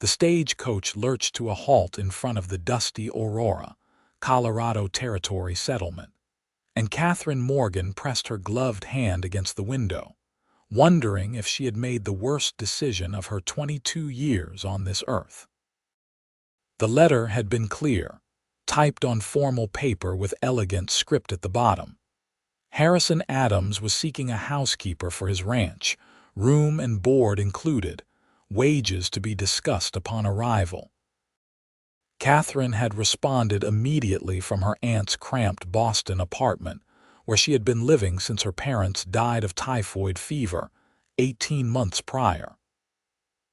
The stagecoach lurched to a halt in front of the dusty Aurora, Colorado Territory settlement, and Katherine Morgan pressed her gloved hand against the window, wondering if she had made the worst decision of her 22 years on this earth. The letter had been clear, typed on formal paper with elegant script at the bottom. Harrison Adams was seeking a housekeeper for his ranch, room and board included, wages to be discussed upon arrival. Katherine had responded immediately from her aunt's cramped Boston apartment, where she had been living since her parents died of typhoid fever 18 months prior.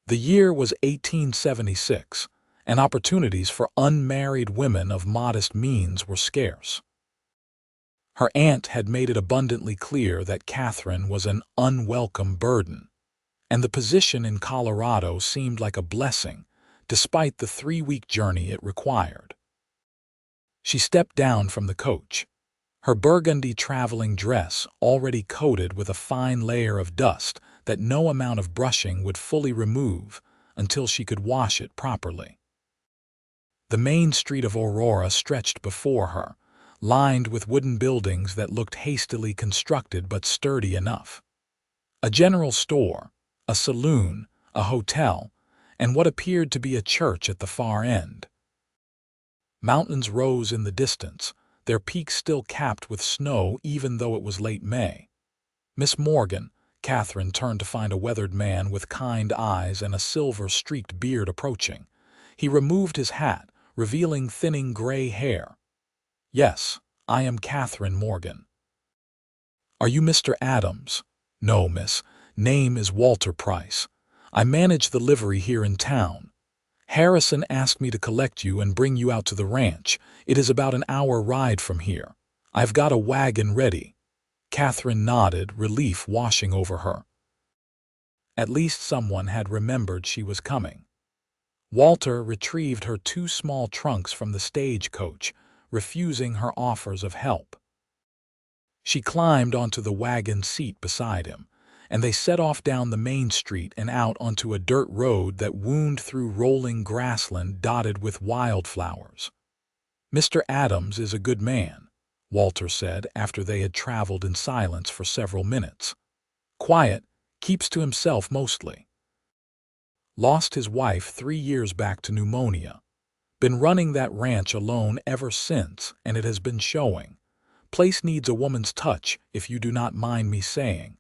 The year was 1876, and opportunities for unmarried women of modest means were scarce. Her aunt had made it abundantly clear that Katherine was an unwelcome burden, and the position in Colorado seemed like a blessing, despite the 3-week journey it required. She stepped down from the coach, her burgundy traveling dress already coated with a fine layer of dust that no amount of brushing would fully remove until she could wash it properly. The main street of Aurora stretched before her, lined with wooden buildings that looked hastily constructed but sturdy enough. A general store, a saloon, a hotel, and what appeared to be a church at the far end. Mountains rose in the distance, their peaks still capped with snow even though it was late May. "Miss Morgan," Katherine turned to find a weathered man with kind eyes and a silver-streaked beard approaching. He removed his hat, revealing thinning gray hair. "Yes, I am Katherine Morgan." "Are you Mr. Adams?" "No, miss. Name is Walter Price. I manage the livery here in town. Harrison asked me to collect you and bring you out to the ranch. It is about an hour ride from here. I've got a wagon ready." Katherine nodded, relief washing over her. At least someone had remembered she was coming. Walter retrieved her 2 small trunks from the stagecoach, refusing her offers of help. She climbed onto the wagon seat beside him, and they set off down the main street and out onto a dirt road that wound through rolling grassland dotted with wildflowers. "Mr. Adams is a good man," Walter said after they had traveled in silence for several minutes. "Quiet, keeps to himself mostly. Lost his wife 3 years back to pneumonia. Been running that ranch alone ever since, and it has been showing. Place needs a woman's touch, if you do not mind me saying."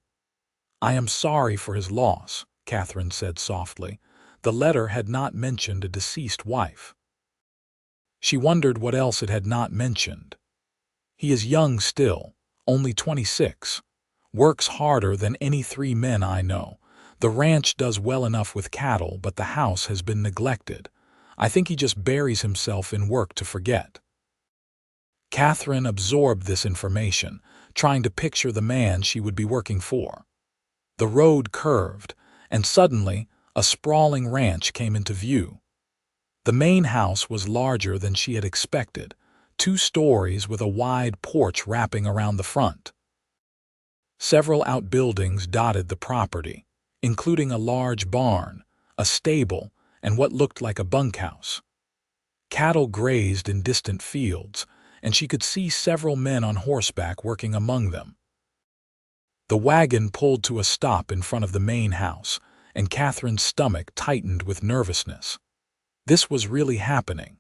"I am sorry for his loss," Katherine said softly. The letter had not mentioned a deceased wife. She wondered what else it had not mentioned. "He is young still, only 26. Works harder than any 3 men I know. The ranch does well enough with cattle, but the house has been neglected. I think he just buries himself in work to forget." Katherine absorbed this information, trying to picture the man she would be working for. The road curved, and suddenly a sprawling ranch came into view. The main house was larger than she had expected, 2 stories with a wide porch wrapping around the front. Several outbuildings dotted the property, including a large barn, a stable, and what looked like a bunkhouse. Cattle grazed in distant fields, and she could see several men on horseback working among them. The wagon pulled to a stop in front of the main house, and Katherine's stomach tightened with nervousness. This was really happening.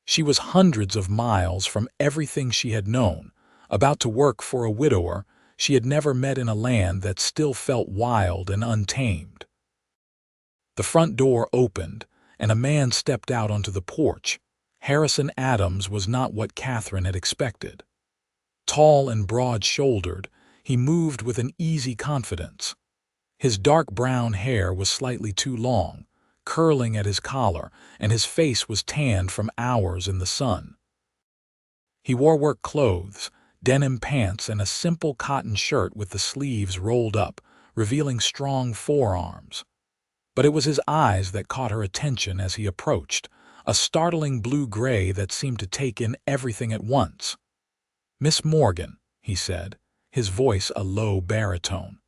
She was hundreds of miles from everything she had known, about to work for a widower she had never met in a land that still felt wild and untamed. The front door opened, and a man stepped out onto the porch. Harrison Adams was not what Katherine had expected. Tall and broad-shouldered, he moved with an easy confidence. His dark brown hair was slightly too long, curling at his collar, and his face was tanned from hours in the sun. He wore work clothes, denim pants, and a simple cotton shirt with the sleeves rolled up, revealing strong forearms. But it was his eyes that caught her attention as he approached, a startling blue-gray that seemed to take in everything at once. "Miss Morgan," he said, his voice a low baritone.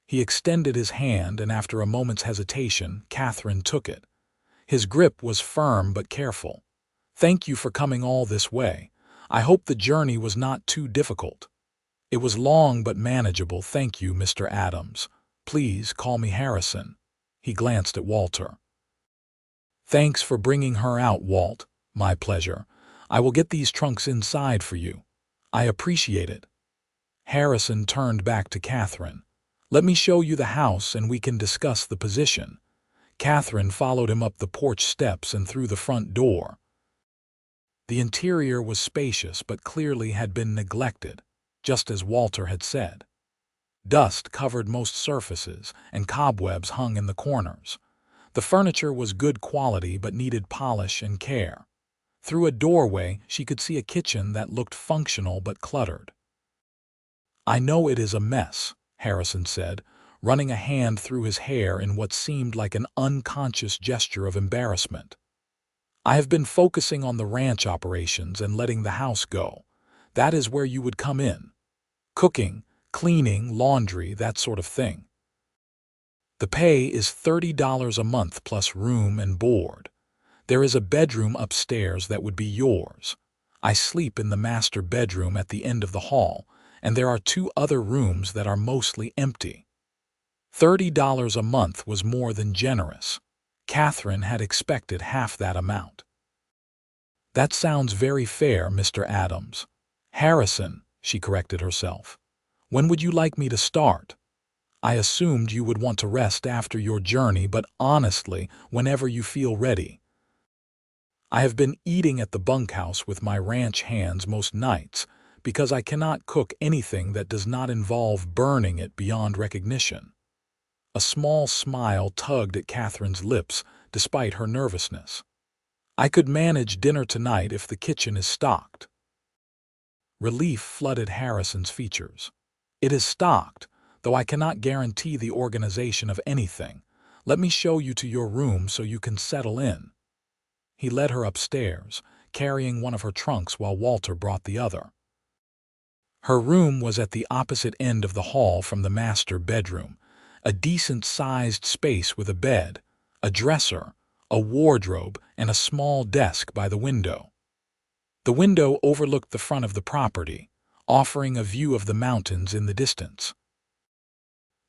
He extended his hand, and after a moment's hesitation, Katherine took it. His grip was firm but careful. "Thank you for coming all this way. I hope the journey was not too difficult." "It was long but manageable, thank you, Mr. Adams. Please call me Harrison." He glanced at Walter. "Thanks for bringing her out, Walt. My pleasure. I will get these trunks inside for you. I appreciate it." Harrison turned back to Katherine. "Let me show you the house and we can discuss the position." Katherine followed him up the porch steps and through the front door. The interior was spacious but clearly had been neglected, just as Walter had said. Dust covered most surfaces and cobwebs hung in the corners. The furniture was good quality but needed polish and care. Through a doorway, she could see a kitchen that looked functional but cluttered. "I know it is a mess," Harrison said, running a hand through his hair in what seemed like an unconscious gesture of embarrassment. "I have been focusing on the ranch operations and letting the house go. That is where you would come in. Cooking, cleaning, laundry, that sort of thing. The pay is $30 a month plus room and board. There is a bedroom upstairs that would be yours. I sleep in the master bedroom at the end of the hall, and there are 2 other rooms that are mostly empty." $30 a month was more than generous. Katherine had expected half that amount. "That sounds very fair, Mr. Adams." "Harrison," she corrected herself. "When would you like me to start? I assumed you would want to rest after your journey, but honestly, whenever you feel ready. I have been eating at the bunkhouse with my ranch hands most nights because I cannot cook anything that does not involve burning it beyond recognition." A small smile tugged at Katherine's lips despite her nervousness. "I could manage dinner tonight if the kitchen is stocked." Relief flooded Harrison's features. "It is stocked, though I cannot guarantee the organization of anything. Let me show you to your room so you can settle in." He led her upstairs, carrying one of her trunks while Walter brought the other. Her room was at the opposite end of the hall from the master bedroom, a decent-sized space with a bed, a dresser, a wardrobe, and a small desk by the window. The window overlooked the front of the property, offering a view of the mountains in the distance.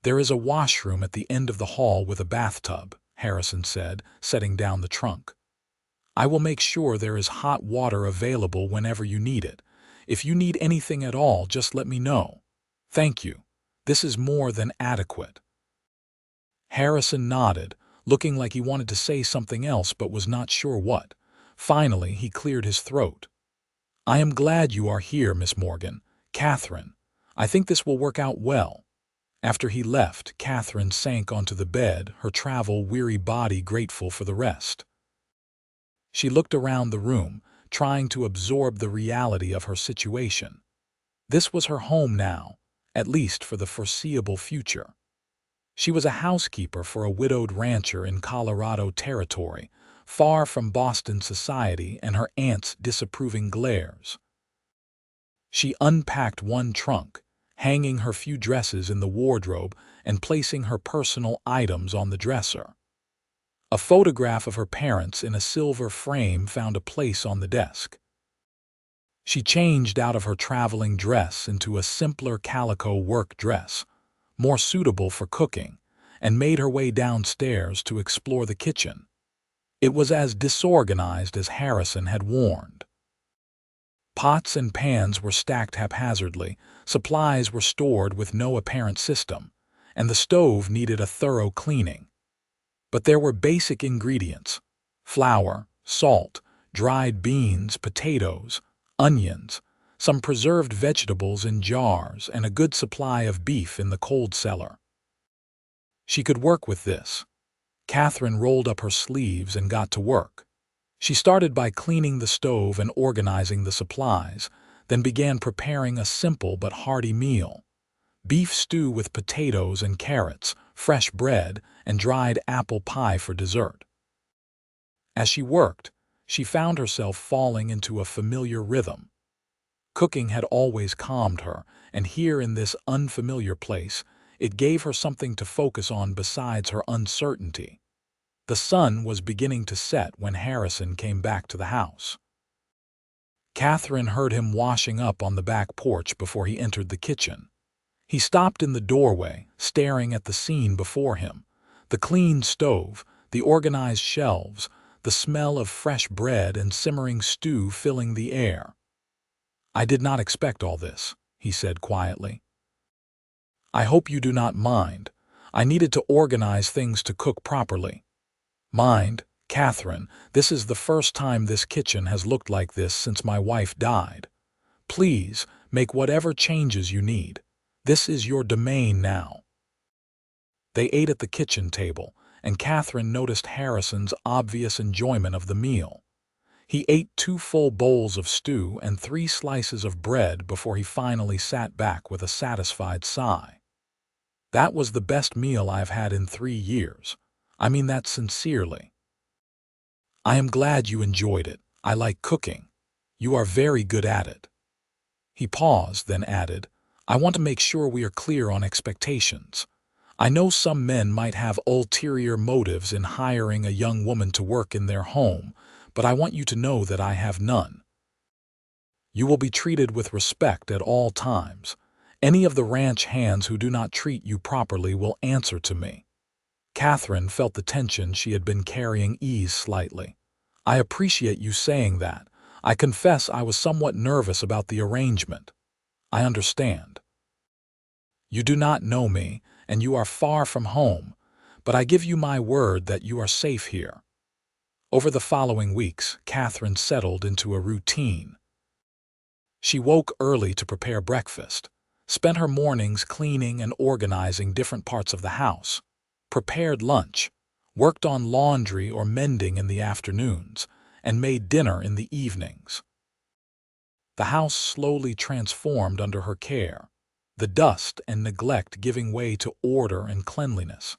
"There is a washroom at the end of the hall with a bathtub," Harrison said, setting down the trunk. "I will make sure there is hot water available whenever you need it. If you need anything at all, just let me know. Thank you. This is more than adequate." Harrison nodded, looking like he wanted to say something else but was not sure what. Finally, he cleared his throat. "I am glad you are here, Miss Morgan. Katherine, I think this will work out well." After he left, Katherine sank onto the bed, her travel-weary body grateful for the rest. She looked around the room, trying to absorb the reality of her situation. This was her home now, at least for the foreseeable future. She was a housekeeper for a widowed rancher in Colorado Territory, far from Boston society and her aunt's disapproving glares. She unpacked one trunk, hanging her few dresses in the wardrobe and placing her personal items on the dresser. A photograph of her parents in a silver frame found a place on the desk. She changed out of her traveling dress into a simpler calico work dress, more suitable for cooking, and made her way downstairs to explore the kitchen. It was as disorganized as Harrison had warned. Pots and pans were stacked haphazardly, supplies were stored with no apparent system, and the stove needed a thorough cleaning. But there were basic ingredients: flour, salt, dried beans, potatoes, onions, some preserved vegetables in jars, and a good supply of beef in the cold cellar. She could work with this. Katherine rolled up her sleeves and got to work. She started by cleaning the stove and organizing the supplies, then began preparing a simple but hearty meal: beef stew with potatoes and carrots, fresh bread, and dried apple pie for dessert. As she worked, she found herself falling into a familiar rhythm. Cooking had always calmed her, and here in this unfamiliar place, it gave her something to focus on besides her uncertainty. The sun was beginning to set when Harrison came back to the house. Katherine heard him washing up on the back porch before he entered the kitchen. He stopped in the doorway, staring at the scene before him. The clean stove, the organized shelves, the smell of fresh bread and simmering stew filling the air. "I did not expect all this," he said quietly. "I hope you do not mind. I needed to organize things to cook properly." "Mind, Katherine, this is the first time this kitchen has looked like this since my wife died. Please, make whatever changes you need. This is your domain now." They ate at the kitchen table, and Katherine noticed Harrison's obvious enjoyment of the meal. He ate 2 full bowls of stew and 3 slices of bread before he finally sat back with a satisfied sigh. "That was the best meal I've had in 3 years. I mean that sincerely." "I am glad you enjoyed it. I like cooking. You are very good at it." He paused, then added, "I want to make sure we are clear on expectations. I know some men might have ulterior motives in hiring a young woman to work in their home, but I want you to know that I have none. You will be treated with respect at all times. Any of the ranch hands who do not treat you properly will answer to me." Katherine felt the tension she had been carrying ease slightly. "I appreciate you saying that. I confess I was somewhat nervous about the arrangement. I understand. You do not know me, and you are far from home, but I give you my word that you are safe here." Over the following weeks, Katherine settled into a routine. She woke early to prepare breakfast, spent her mornings cleaning and organizing different parts of the house, prepared lunch, worked on laundry or mending in the afternoons, and made dinner in the evenings. The house slowly transformed under her care, the dust and neglect giving way to order and cleanliness.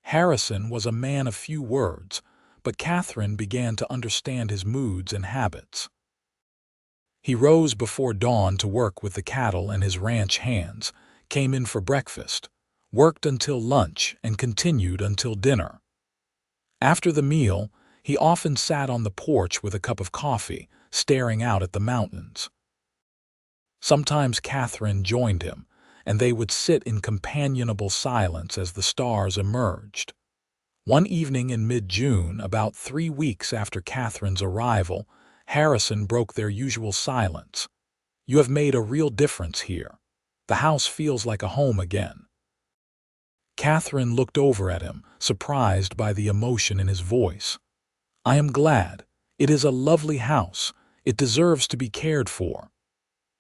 Harrison was a man of few words, but Katherine began to understand his moods and habits. He rose before dawn to work with the cattle and his ranch hands, came in for breakfast, worked until lunch, and continued until dinner. After the meal, he often sat on the porch with a cup of coffee, staring out at the mountains. Sometimes Katherine joined him, and they would sit in companionable silence as the stars emerged. One evening in mid-June, about 3 weeks after Katherine's arrival, Harrison broke their usual silence. "You have made a real difference here. The house feels like a home again." Katherine looked over at him, surprised by the emotion in his voice. "I am glad. It is a lovely house. It deserves to be cared for.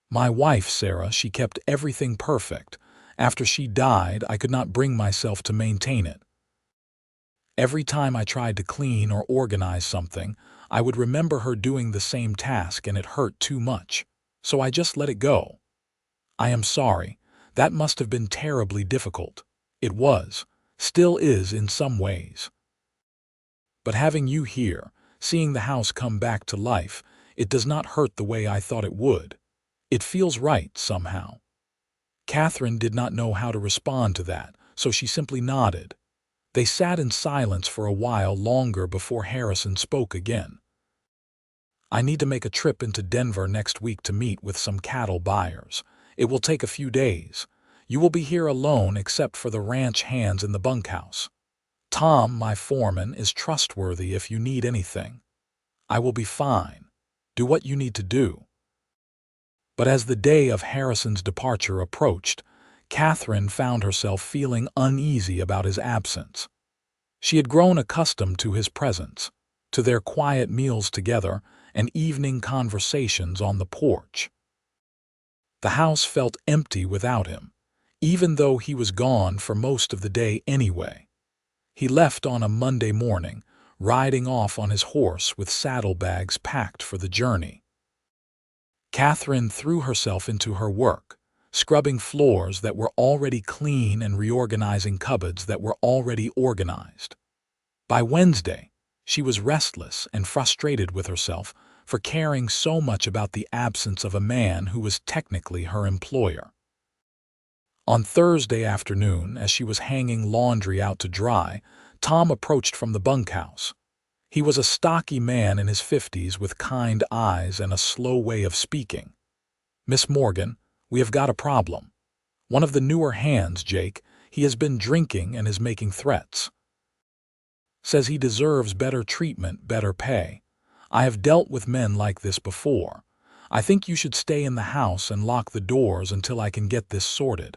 My wife, Sarah, she kept everything perfect. After she died, I could not bring myself to maintain it. Every time I tried to clean or organize something, I would remember her doing the same task and it hurt too much, so I just let it go. I am sorry. That must have been terribly difficult. It was, still is in some ways. But having you here, seeing the house come back to life, it does not hurt the way I thought it would. It feels right somehow." Katherine did not know how to respond to that, so she simply nodded. They sat in silence for a while longer before Harrison spoke again. "I need to make a trip into Denver next week to meet with some cattle buyers. It will take a few days. You will be here alone except for the ranch hands in the bunkhouse. Tom, my foreman, is trustworthy if you need anything. I will be fine. Do what you need to do." But as the day of Harrison's departure approached, Katherine found herself feeling uneasy about his absence. She had grown accustomed to his presence, to their quiet meals together and evening conversations on the porch. The house felt empty without him, even though he was gone for most of the day anyway. He left on a Monday morning, riding off on his horse with saddlebags packed for the journey. Katherine threw herself into her work, scrubbing floors that were already clean and reorganizing cupboards that were already organized. By Wednesday, she was restless and frustrated with herself for caring so much about the absence of a man who was technically her employer. On Thursday afternoon, as she was hanging laundry out to dry, Tom approached from the bunkhouse. He was a stocky man in his 50s with kind eyes and a slow way of speaking. "Miss Morgan, we have got a problem. One of the newer hands, Jake, he has been drinking and is making threats. Says he deserves better treatment, better pay. I have dealt with men like this before. I think you should stay in the house and lock the doors until I can get this sorted."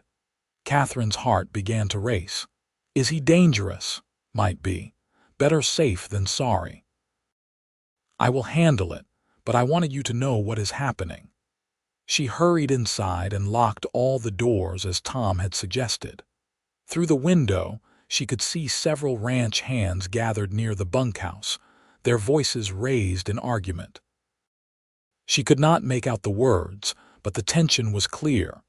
Catherine's heart began to race. "Is he dangerous?" "Might be. Better safe than sorry." "I will handle it, but I wanted you to know what is happening." She hurried inside and locked all the doors as Tom had suggested. Through the window, she could see several ranch hands gathered near the bunkhouse, their voices raised in argument. She could not make out the words, but the tension was clear.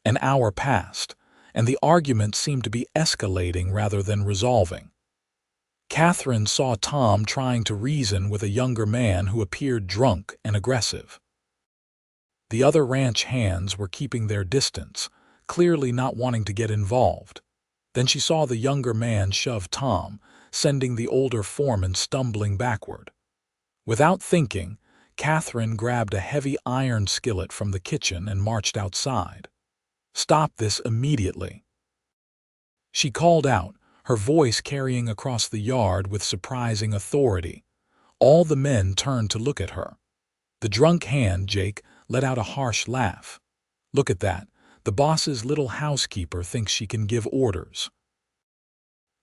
An hour passed, and the argument seemed to be escalating rather than resolving. Katherine saw Tom trying to reason with a younger man who appeared drunk and aggressive. The other ranch hands were keeping their distance, clearly not wanting to get involved. Then she saw the younger man shove Tom, sending the older foreman stumbling backward. Without thinking, Katherine grabbed a heavy iron skillet from the kitchen and marched outside. "Stop this immediately," she called out, her voice carrying across the yard with surprising authority. All the men turned to look at her. The drunk hand, Jake, let out a harsh laugh. "Look at that. The boss's little housekeeper thinks she can give orders."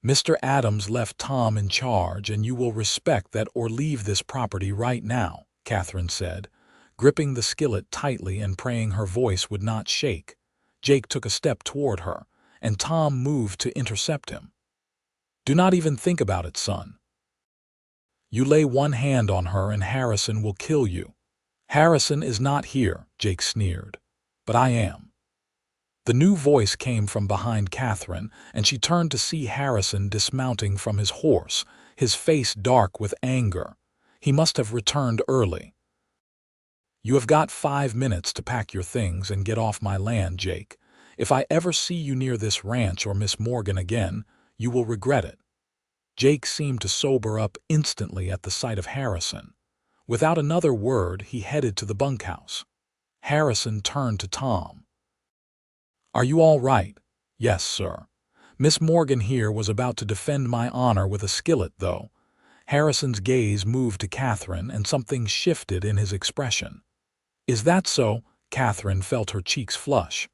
"Mr. Adams left Tom in charge, and you will respect that or leave this property right now," Katherine said, gripping the skillet tightly and praying her voice would not shake. Jake took a step toward her, and Tom moved to intercept him. "Do not even think about it, son. You lay one hand on her and Harrison will kill you." "Harrison is not here," Jake sneered. "But I am." The new voice came from behind Katherine, and she turned to see Harrison dismounting from his horse, his face dark with anger. He must have returned early. "You have got 5 minutes to pack your things and get off my land, Jake. If I ever see you near this ranch or Miss Morgan again, you will regret it." Jake seemed to sober up instantly at the sight of Harrison. Without another word, he headed to the bunkhouse. Harrison turned to Tom. "Are you all right?" "Yes, sir. Miss Morgan here was about to defend my honor with a skillet, though." Harrison's gaze moved to Katherine, and something shifted in his expression. "Is that so?" Katherine felt her cheeks flush.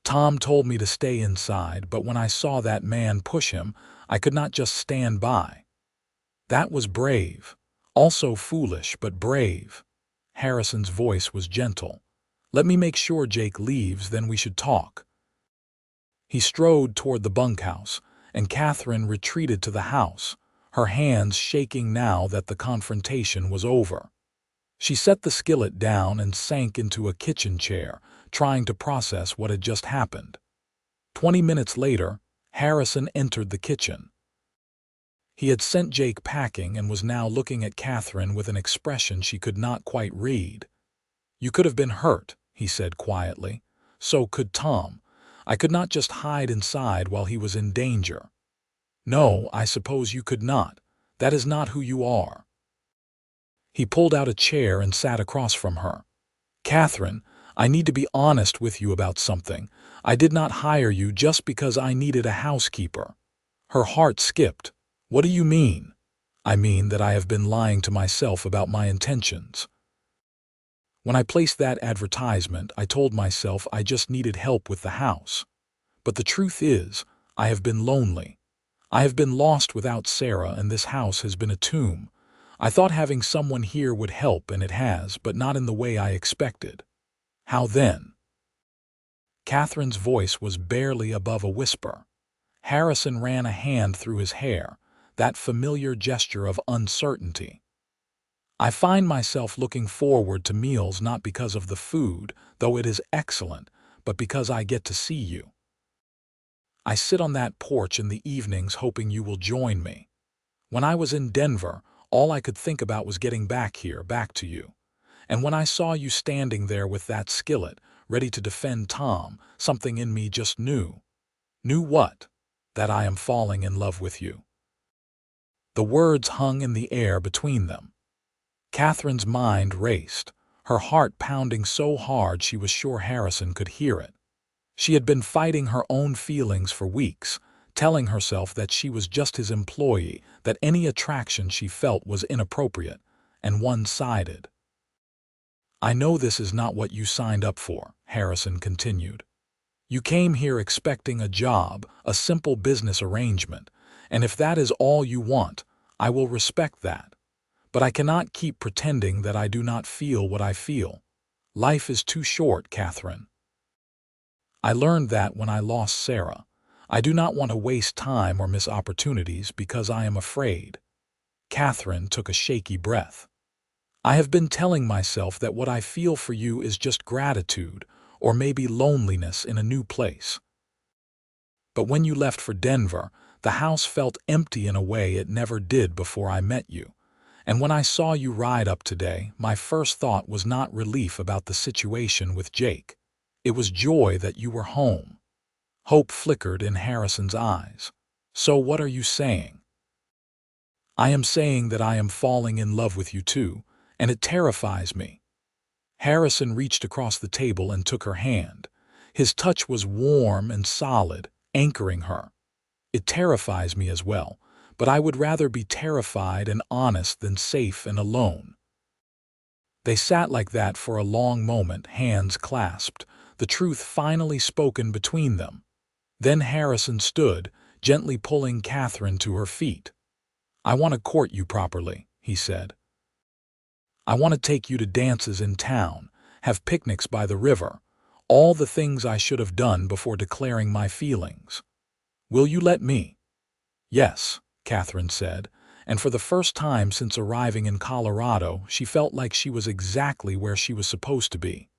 "Tom told me to stay inside, but when I saw that man push him, I could not just stand by." "That was brave. Also foolish, but brave." Harrison's voice was gentle. "Let me make sure Jake leaves, then we should talk." He strode toward the bunkhouse, and Katherine retreated to the house, her hands shaking now that the confrontation was over. She set the skillet down and sank into a kitchen chair, trying to process what had just happened. 20 minutes later, Harrison entered the kitchen. He had sent Jake packing and was now looking at Katherine with an expression she could not quite read. "You could have been hurt," he said quietly. "So could Tom. I could not just hide inside while he was in danger." "No, I suppose you could not. That is not who you are." He pulled out a chair and sat across from her. "Katherine, I need to be honest with you about something. I did not hire you just because I needed a housekeeper." Her heart skipped. "What do you mean?" "I mean that I have been lying to myself about my intentions. When I placed that advertisement, I told myself I just needed help with the house. But the truth is, I have been lonely. I have been lost without Sarah, and this house has been a tomb. I thought having someone here would help, and it has, but not in the way I expected." "How then?" Katherine's voice was barely above a whisper. Harrison ran a hand through his hair, that familiar gesture of uncertainty. "I find myself looking forward to meals not because of the food, though it is excellent, but because I get to see you. I sit on that porch in the evenings hoping you will join me. When I was in Denver, all I could think about was getting back here, back to you. And when I saw you standing there with that skillet, ready to defend Tom, something in me just knew." "Knew what?" "That I am falling in love with you." The words hung in the air between them. Catherine's mind raced, her heart pounding so hard she was sure Harrison could hear it. She had been fighting her own feelings for weeks, telling herself that she was just his employee, that any attraction she felt was inappropriate and one-sided. "I know this is not what you signed up for," Harrison continued. "You came here expecting a job, a simple business arrangement, and if that is all you want, I will respect that. But I cannot keep pretending that I do not feel what I feel. Life is too short, Katherine. I learned that when I lost Sarah. I do not want to waste time or miss opportunities because I am afraid." Katherine took a shaky breath. "I have been telling myself that what I feel for you is just gratitude, or maybe loneliness in a new place. But when you left for Denver, the house felt empty in a way it never did before I met you. And when I saw you ride up today, my first thought was not relief about the situation with Jake. It was joy that you were home." Hope flickered in Harrison's eyes. "So what are you saying?" "I am saying that I am falling in love with you too, and it terrifies me." Harrison reached across the table and took her hand. His touch was warm and solid, anchoring her. "It terrifies me as well, but I would rather be terrified and honest than safe and alone." They sat like that for a long moment, hands clasped, the truth finally spoken between them. Then Harrison stood, gently pulling Katherine to her feet. "I want to court you properly," he said. "I want to take you to dances in town, have picnics by the river, all the things I should have done before declaring my feelings. Will you let me?" "Yes," Katherine said, and for the first time since arriving in Colorado, she felt like she was exactly where she was supposed to be.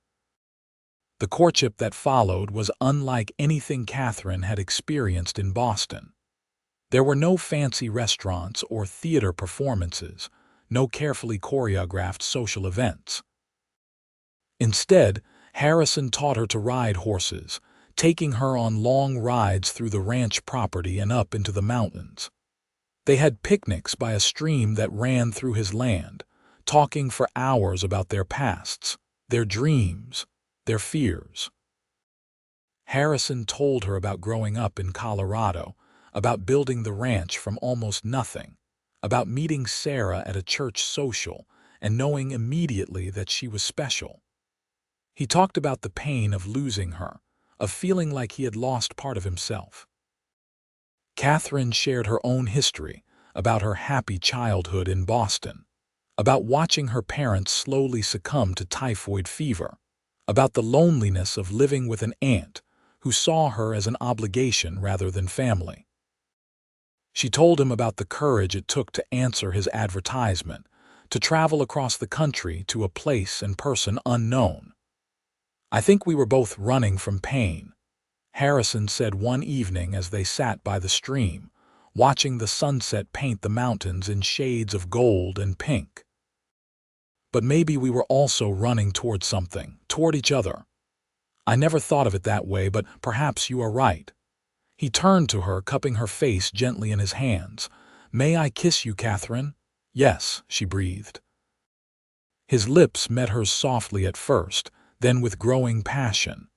The courtship that followed was unlike anything Katherine had experienced in Boston. There were no fancy restaurants or theater performances, no carefully choreographed social events. Instead, Harrison taught her to ride horses, taking her on long rides through the ranch property and up into the mountains. They had picnics by a stream that ran through his land, talking for hours about their pasts, their dreams, their fears. Harrison told her about growing up in Colorado, about building the ranch from almost nothing, about meeting Sarah at a church social and knowing immediately that she was special. He talked about the pain of losing her, of feeling like he had lost part of himself. Katherine shared her own history, about her happy childhood in Boston, about watching her parents slowly succumb to typhoid fever, about the loneliness of living with an aunt who saw her as an obligation rather than family. She told him about the courage it took to answer his advertisement, to travel across the country to a place and person unknown. "I think we were both running from pain," Harrison said one evening as they sat by the stream, watching the sunset paint the mountains in shades of gold and pink. "But maybe we were also running toward something, toward each other. I never thought of it that way, but perhaps you are right." He turned to her, cupping her face gently in his hands. "May I kiss you, Katherine?" "Yes," she breathed. His lips met hers softly at first, then with growing passion.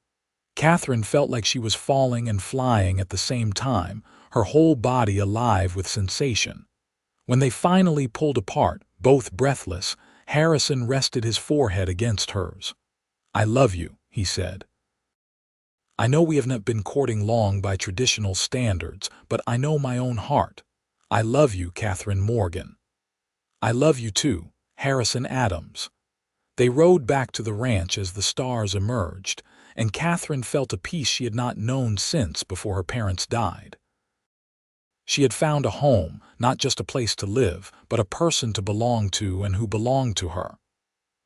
Katherine felt like she was falling and flying at the same time, her whole body alive with sensation. When they finally pulled apart, both breathless, Harrison rested his forehead against hers. "I love you," he said. "I know we have not been courting long by traditional standards, but I know my own heart. I love you, Katherine Morgan." "I love you too, Harrison Adams." They rode back to the ranch as the stars emerged, and Katherine felt a peace she had not known since before her parents died. She had found a home, not just a place to live, but a person to belong to and who belonged to her.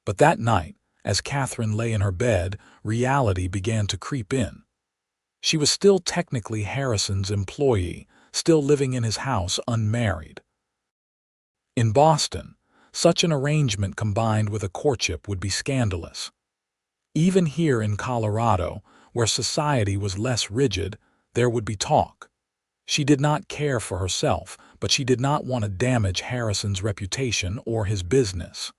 But that night, as Katherine lay in her bed, reality began to creep in. She was still technically Harrison's employee, still living in his house unmarried. In Boston, such an arrangement combined with a courtship would be scandalous. Even here in Colorado, where society was less rigid, there would be talk. She did not care for herself, but she did not want to damage Harrison's reputation or his business.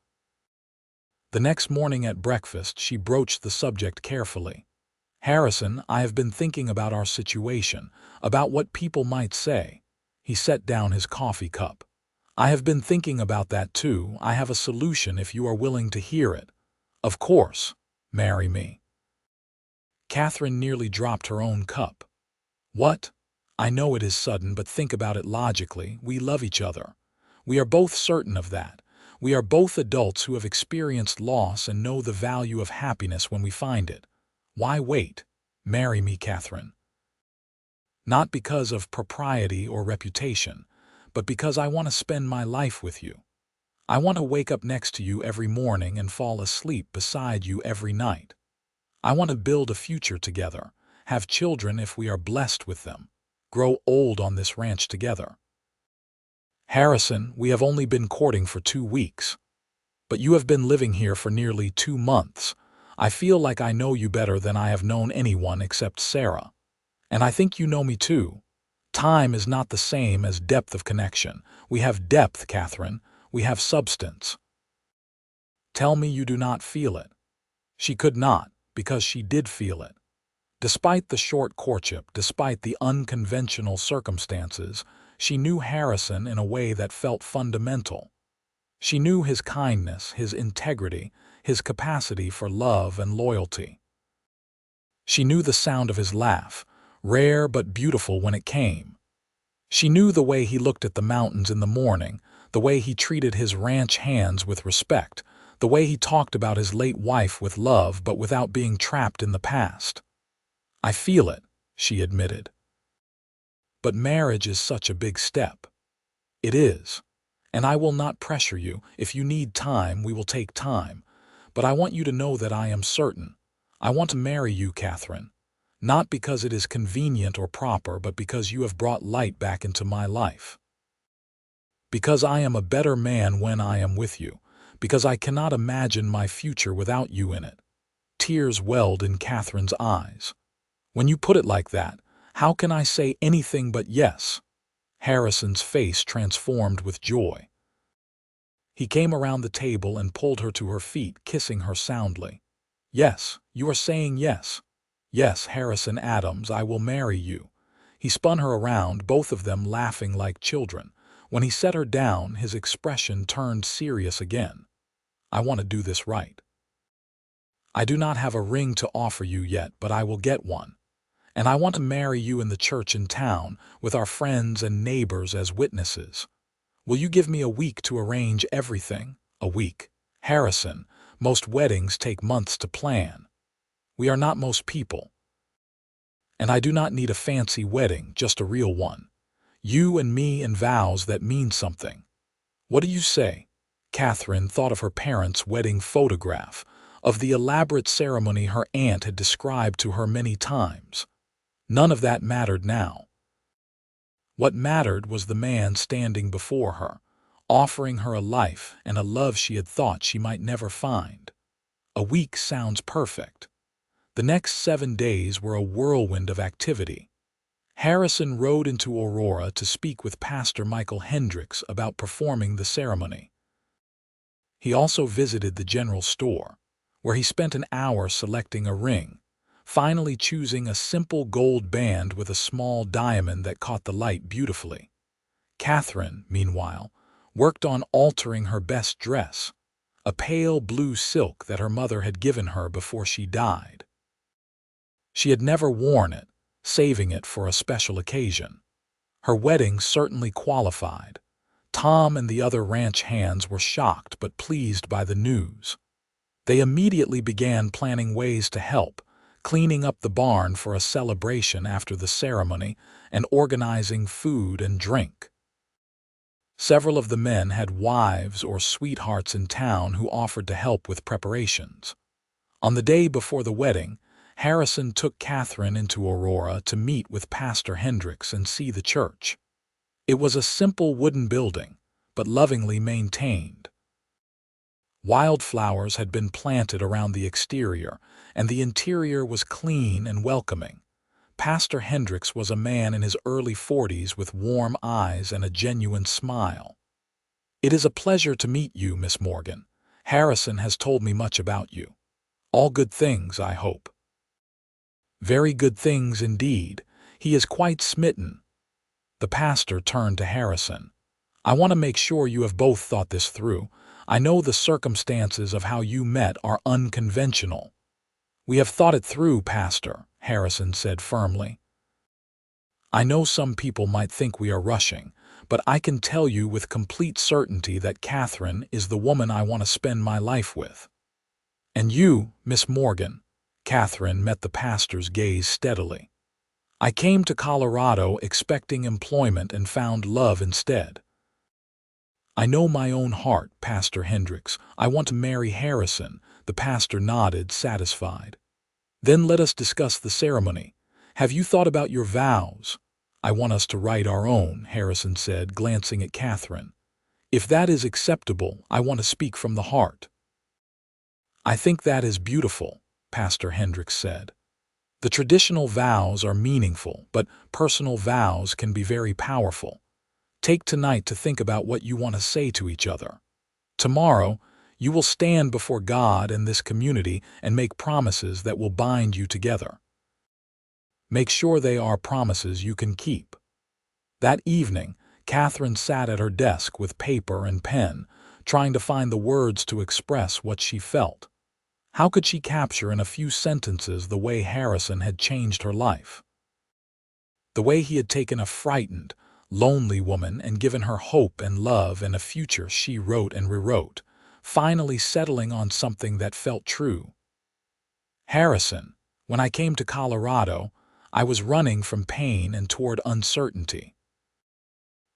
The next morning at breakfast, she broached the subject carefully. "Harrison, I have been thinking about our situation, about what people might say." He set down his coffee cup. "I have been thinking about that too. I have a solution if you are willing to hear it." "Of course. Marry me." Katherine nearly dropped her own cup. "What? I know it is sudden, but think about it logically. We love each other. We are both certain of that. We are both adults who have experienced loss and know the value of happiness when we find it. Why wait? Marry me, Katherine. Not because of propriety or reputation, but because I want to spend my life with you. I want to wake up next to you every morning and fall asleep beside you every night. I want to build a future together, have children if we are blessed with them, grow old on this ranch together. Harrison, we have only been courting for 2 weeks. But you have been living here for nearly 2 months. I feel like I know you better than I have known anyone except Sarah. And I think you know me too. Time is not the same as depth of connection. We have depth, Katherine. We have substance. Tell me you do not feel it." She could not, because she did feel it. Despite the short courtship, despite the unconventional circumstances, she knew Harrison in a way that felt fundamental. She knew his kindness, his integrity, his capacity for love and loyalty. She knew the sound of his laugh, rare but beautiful when it came. She knew the way he looked at the mountains in the morning, the way he treated his ranch hands with respect, the way he talked about his late wife with love but without being trapped in the past. "I feel it," she admitted. "But marriage is such a big step." "It is. And I will not pressure you. If you need time, we will take time. But I want you to know that I am certain. I want to marry you, Katherine. Not because it is convenient or proper, but because you have brought light back into my life. Because I am a better man when I am with you. Because I cannot imagine my future without you in it." Tears welled in Katherine's eyes. "When you put it like that, how can I say anything but yes?" Harrison's face transformed with joy. He came around the table and pulled her to her feet, kissing her soundly. "Yes, you are saying yes. Yes, Harrison Adams, I will marry you." He spun her around, both of them laughing like children. When he set her down, his expression turned serious again. "I want to do this right. I do not have a ring to offer you yet, but I will get one. And I want to marry you in the church in town, with our friends and neighbors as witnesses. Will you give me a week to arrange everything?" "A week? Harrison, most weddings take months to plan. We are not most people. And I do not need a fancy wedding, just a real one. You and me and vows that mean something. What do you say?" Katherine thought of her parents' wedding photograph, of the elaborate ceremony her aunt had described to her many times. None of that mattered now. What mattered was the man standing before her, offering her a life and a love she had thought she might never find. A week sounds perfect. The next 7 days were a whirlwind of activity. Harrison rode into Aurora to speak with Pastor Michael Hendricks about performing the ceremony. He also visited the general store, where he spent an hour selecting a ring, finally choosing a simple gold band with a small diamond that caught the light beautifully. Katherine, meanwhile, worked on altering her best dress, a pale blue silk that her mother had given her before she died. She had never worn it, saving it for a special occasion. Her wedding certainly qualified. Tom and the other ranch hands were shocked but pleased by the news. They immediately began planning ways to help, cleaning up the barn for a celebration after the ceremony, and organizing food and drink. Several of the men had wives or sweethearts in town who offered to help with preparations. On the day before the wedding, Harrison took Katherine into Aurora to meet with Pastor Hendricks and see the church. It was a simple wooden building, but lovingly maintained. Wildflowers had been planted around the exterior, and the interior was clean and welcoming. Pastor Hendricks was a man in his early 40s with warm eyes and a genuine smile. "It is a pleasure to meet you, Miss Morgan. Harrison has told me much about you. All good things, I hope." "Very good things indeed. He is quite smitten." The pastor turned to Harrison. "I want to make sure you have both thought this through. I know the circumstances of how you met are unconventional." "We have thought it through, Pastor," Harrison said firmly. "I know some people might think we are rushing, but I can tell you with complete certainty that Katherine is the woman I want to spend my life with." "And you, Miss Morgan?" Katherine met the pastor's gaze steadily. "I came to Colorado expecting employment and found love instead." "I know my own heart, Pastor Hendricks. I want to marry Harrison." The pastor nodded, satisfied. "Then let us discuss the ceremony. Have you thought about your vows?" "I want us to write our own," Harrison said, glancing at Katherine. "If that is acceptable, I want to speak from the heart." "I think that is beautiful," Pastor Hendricks said. "The traditional vows are meaningful, but personal vows can be very powerful. Take tonight to think about what you want to say to each other. Tomorrow, you will stand before God and this community and make promises that will bind you together. Make sure they are promises you can keep." That evening, Katherine sat at her desk with paper and pen, trying to find the words to express what she felt. How could she capture in a few sentences the way Harrison had changed her life? The way he had taken a frightened, lonely woman and given her hope and love and a future she wrote and rewrote, finally settling on something that felt true. "Harrison, when I came to Colorado, I was running from pain and toward uncertainty.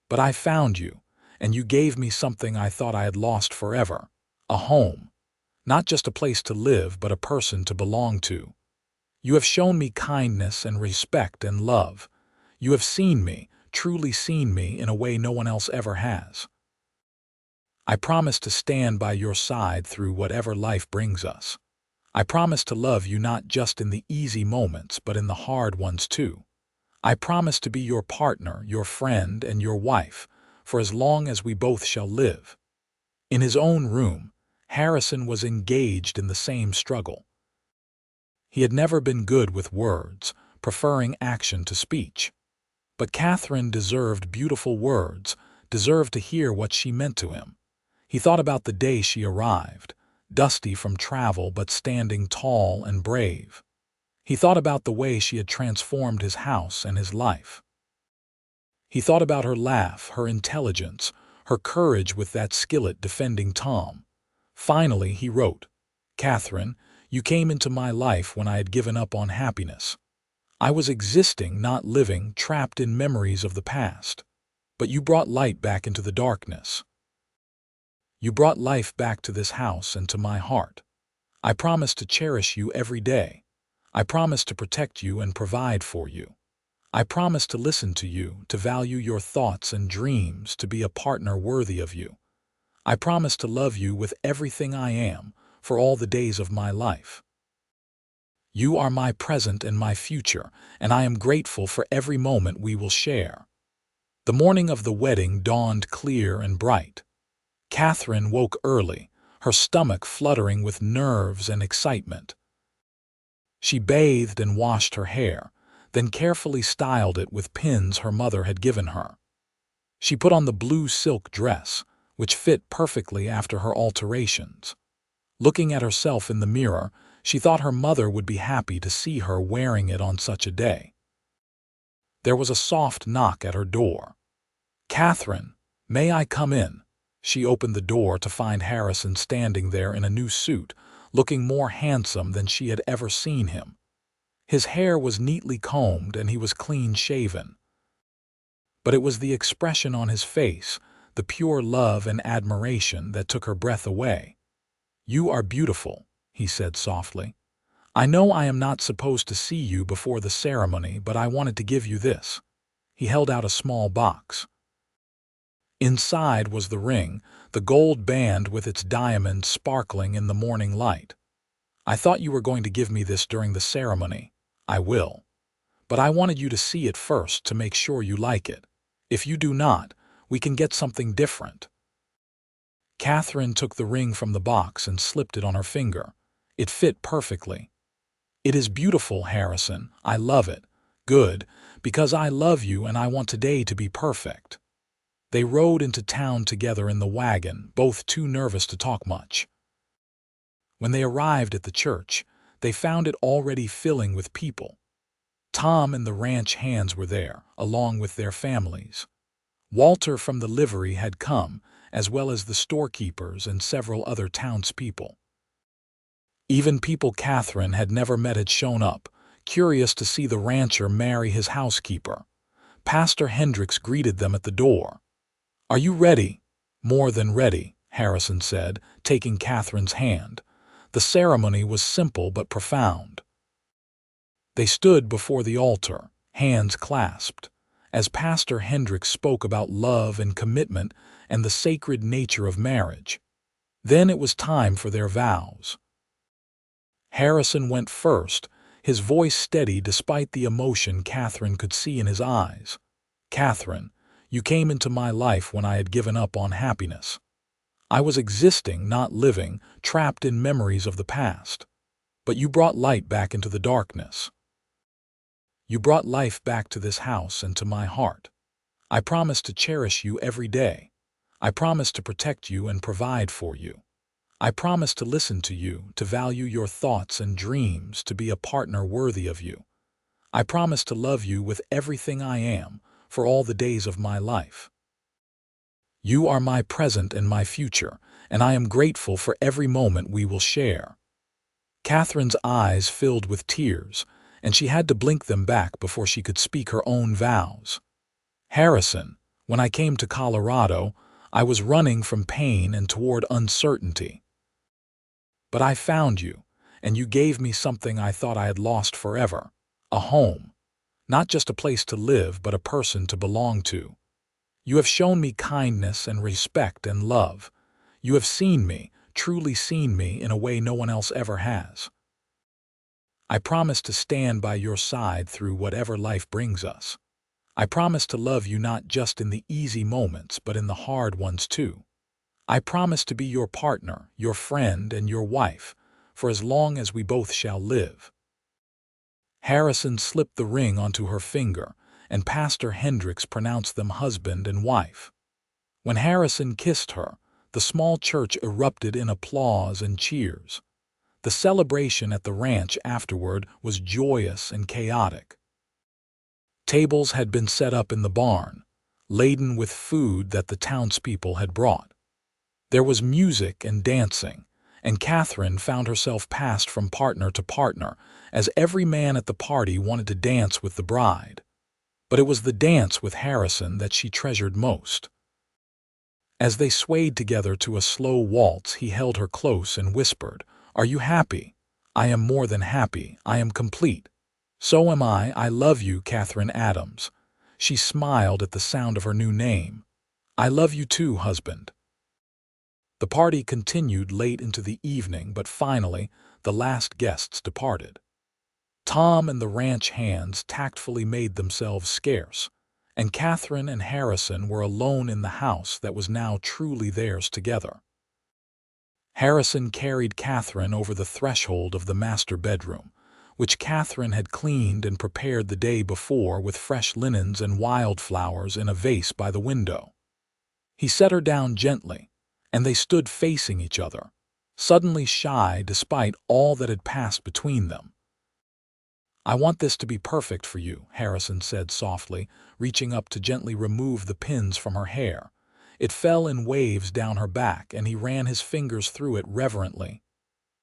But I found you, and you gave me something I thought I had lost forever, a home. Not just a place to live, but a person to belong to. You have shown me kindness and respect and love. You have seen me, truly seen me, in a way no one else ever has. I promise to stand by your side through whatever life brings us. I promise to love you not just in the easy moments, but in the hard ones too. I promise to be your partner, your friend, and your wife, for as long as we both shall live." In his own room, Harrison was engaged in the same struggle. He had never been good with words, preferring action to speech. But Katherine deserved beautiful words, deserved to hear what she meant to him. He thought about the day she arrived, dusty from travel but standing tall and brave. He thought about the way she had transformed his house and his life. He thought about her laugh, her intelligence, her courage with that skillet defending Tom. Finally, he wrote, "Katherine, you came into my life when I had given up on happiness. I was existing, not living, trapped in memories of the past. But you brought light back into the darkness. You brought life back to this house and to my heart. I promise to cherish you every day. I promise to protect you and provide for you. I promise to listen to you, to value your thoughts and dreams, to be a partner worthy of you. I promise to love you with everything I am, for all the days of my life. You are my present and my future, and I am grateful for every moment we will share." The morning of the wedding dawned clear and bright. Katherine woke early, her stomach fluttering with nerves and excitement. She bathed and washed her hair, then carefully styled it with pins her mother had given her. She put on the blue silk dress, which fit perfectly after her alterations. Looking at herself in the mirror, she thought her mother would be happy to see her wearing it on such a day. There was a soft knock at her door. "Katherine, may I come in?" She opened the door to find Harrison standing there in a new suit, looking more handsome than she had ever seen him. His hair was neatly combed and he was clean-shaven. But it was the expression on his face, the pure love and admiration, that took her breath away. "You are beautiful," he said softly. "I know I am not supposed to see you before the ceremony, but I wanted to give you this." He held out a small box. Inside was the ring, the gold band with its diamond sparkling in the morning light. "I thought you were going to give me this during the ceremony." "I will. but I wanted you to see it first to make sure you like it. If you do not, we can get something different." Katherine took the ring from the box and slipped it on her finger. It fit perfectly. "It is beautiful, Harrison. I love it. Good, because I love you and I want today to be perfect." They rode into town together in the wagon, both too nervous to talk much. When they arrived at the church, they found it already filling with people. Tom and the ranch hands were there, along with their families. Walter from the livery had come, as well as the storekeepers and several other townspeople. Even people Katherine had never met had shown up, curious to see the rancher marry his housekeeper. Pastor Hendricks greeted them at the door. "Are you ready?" "More than ready," Harrison said, taking Katherine's hand. The ceremony was simple but profound. They stood before the altar, hands clasped, as Pastor Hendricks spoke about love and commitment and the sacred nature of marriage. Then it was time for their vows. Harrison went first, his voice steady despite the emotion Katherine could see in his eyes. "Katherine, you came into my life when I had given up on happiness. I was existing, not living, trapped in memories of the past. But you brought light back into the darkness. You brought life back to this house and to my heart. I promise to cherish you every day. I promise to protect you and provide for you. I promise to listen to you, to value your thoughts and dreams, to be a partner worthy of you. I promise to love you with everything I am, for all the days of my life. You are my present and my future, and I am grateful for every moment we will share." Katherine's eyes filled with tears, and she had to blink them back before she could speak her own vows. "Harrison, when I came to Colorado, I was running from pain and toward uncertainty. But I found you, and you gave me something I thought I had lost forever, a home. Not just a place to live, but a person to belong to. You have shown me kindness and respect and love. You have seen me, truly seen me, in a way no one else ever has. I promise to stand by your side through whatever life brings us. I promise to love you not just in the easy moments, but in the hard ones too. I promise to be your partner, your friend, and your wife, for as long as we both shall live." Harrison slipped the ring onto her finger, and Pastor Hendricks pronounced them husband and wife. When Harrison kissed her, the small church erupted in applause and cheers. The celebration at the ranch afterward was joyous and chaotic. Tables had been set up in the barn, laden with food that the townspeople had brought. There was music and dancing, and Katherine found herself passed from partner to partner, as every man at the party wanted to dance with the bride. But it was the dance with Harrison that she treasured most. As they swayed together to a slow waltz, he held her close and whispered, "Are you happy?" "I am more than happy. I am complete." "So am I. I love you, Katherine Adams." She smiled at the sound of her new name. "I love you too, husband." The party continued late into the evening, but finally, the last guests departed. Tom and the ranch hands tactfully made themselves scarce, and Katherine and Harrison were alone in the house that was now truly theirs together. Harrison carried Katherine over the threshold of the master bedroom, which Katherine had cleaned and prepared the day before with fresh linens and wildflowers in a vase by the window. He set her down gently, and they stood facing each other, suddenly shy despite all that had passed between them. "I want this to be perfect for you," Harrison said softly, reaching up to gently remove the pins from her hair. It fell in waves down her back, and he ran his fingers through it reverently.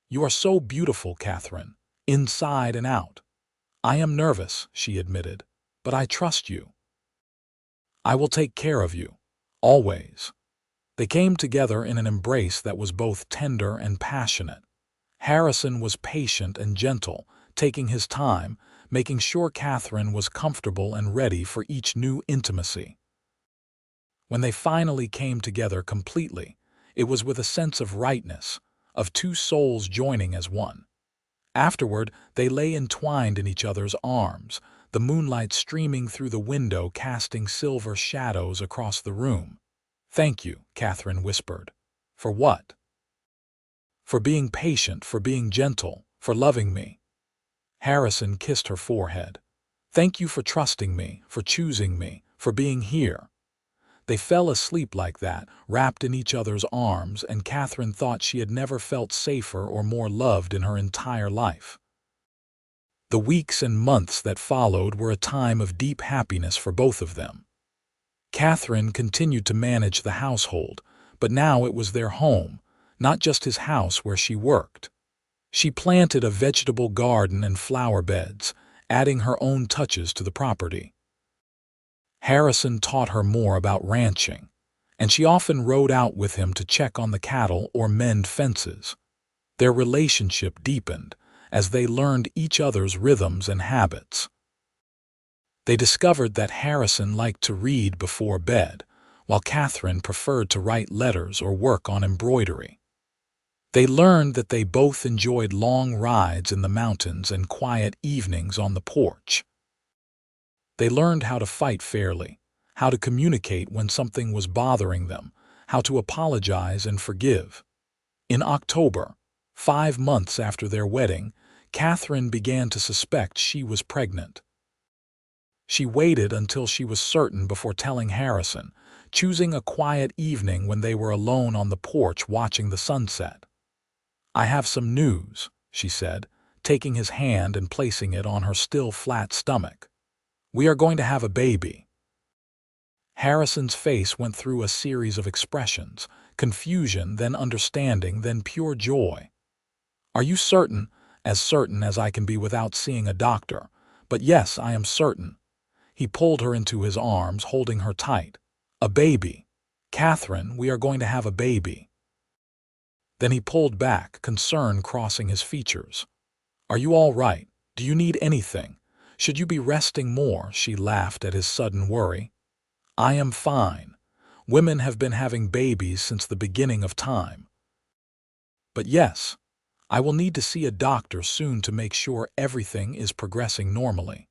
"You are so beautiful, Katherine, inside and out." "I am nervous," she admitted, "but I trust you. I will take care of you, always." They came together in an embrace that was both tender and passionate. Harrison was patient and gentle, taking his time, making sure Katherine was comfortable and ready for each new intimacy. When they finally came together completely, it was with a sense of rightness, of two souls joining as one. Afterward, they lay entwined in each other's arms, the moonlight streaming through the window casting silver shadows across the room. "Thank you," Katherine whispered. "For what?" "For being patient, for being gentle, for loving me." Harrison kissed her forehead. "Thank you for trusting me, for choosing me, for being here." They fell asleep like that, wrapped in each other's arms, and Katherine thought she had never felt safer or more loved in her entire life. The weeks and months that followed were a time of deep happiness for both of them. Katherine continued to manage the household, but now it was their home, not just his house where she worked. She planted a vegetable garden and flower beds, adding her own touches to the property. Harrison taught her more about ranching, and she often rode out with him to check on the cattle or mend fences. Their relationship deepened as they learned each other's rhythms and habits. They discovered that Harrison liked to read before bed, while Katherine preferred to write letters or work on embroidery. They learned that they both enjoyed long rides in the mountains and quiet evenings on the porch. They learned how to fight fairly, how to communicate when something was bothering them, how to apologize and forgive. In October, 5 months after their wedding, Katherine began to suspect she was pregnant. She waited until she was certain before telling Harrison, choosing a quiet evening when they were alone on the porch watching the sunset. "I have some news," she said, taking his hand and placing it on her still flat stomach. "We are going to have a baby." Harrison's face went through a series of expressions, confusion, then understanding, then pure joy. "Are you certain?" "As certain as I can be without seeing a doctor. But yes, I am certain." He pulled her into his arms, holding her tight. "A baby. Katherine, we are going to have a baby." Then he pulled back, concern crossing his features. "Are you all right? Do you need anything? Should you be resting more?" She laughed at his sudden worry. "I am fine. Women have been having babies since the beginning of time. But yes, I will need to see a doctor soon to make sure everything is progressing normally."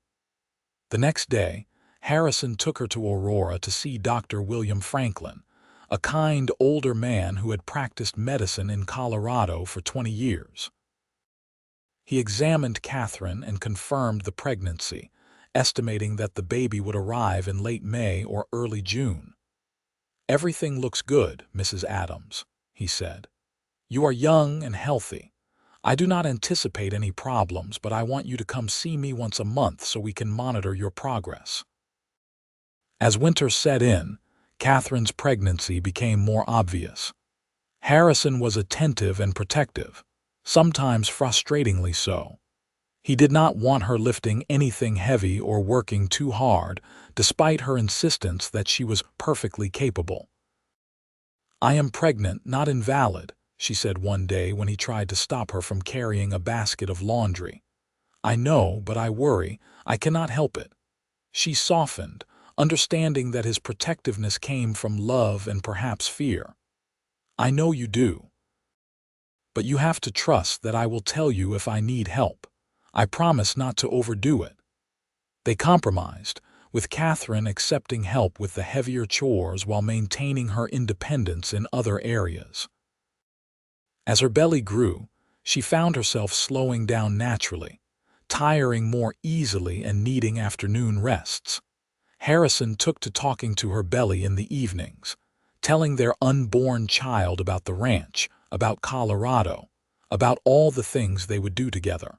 The next day, Harrison took her to Aurora to see Dr. William Franklin, a kind older man who had practiced medicine in Colorado for 20 years. He examined Katherine and confirmed the pregnancy, estimating that the baby would arrive in late May or early June. "Everything looks good, Mrs. Adams," he said. "You are young and healthy. I do not anticipate any problems, but I want you to come see me once a month so we can monitor your progress." As winter set in, Katherine's pregnancy became more obvious. Harrison was attentive and protective, sometimes frustratingly so. He did not want her lifting anything heavy or working too hard, despite her insistence that she was perfectly capable. "I am pregnant, not invalid," she said one day when he tried to stop her from carrying a basket of laundry. "I know, but I worry. I cannot help it." She softened, understanding that his protectiveness came from love and perhaps fear. "I know you do. But you have to trust that I will tell you if I need help. I promise not to overdo it." They compromised, with Katherine accepting help with the heavier chores while maintaining her independence in other areas. As her belly grew, she found herself slowing down naturally, tiring more easily and needing afternoon rests. Harrison took to talking to her belly in the evenings, telling their unborn child about the ranch, about Colorado, about all the things they would do together.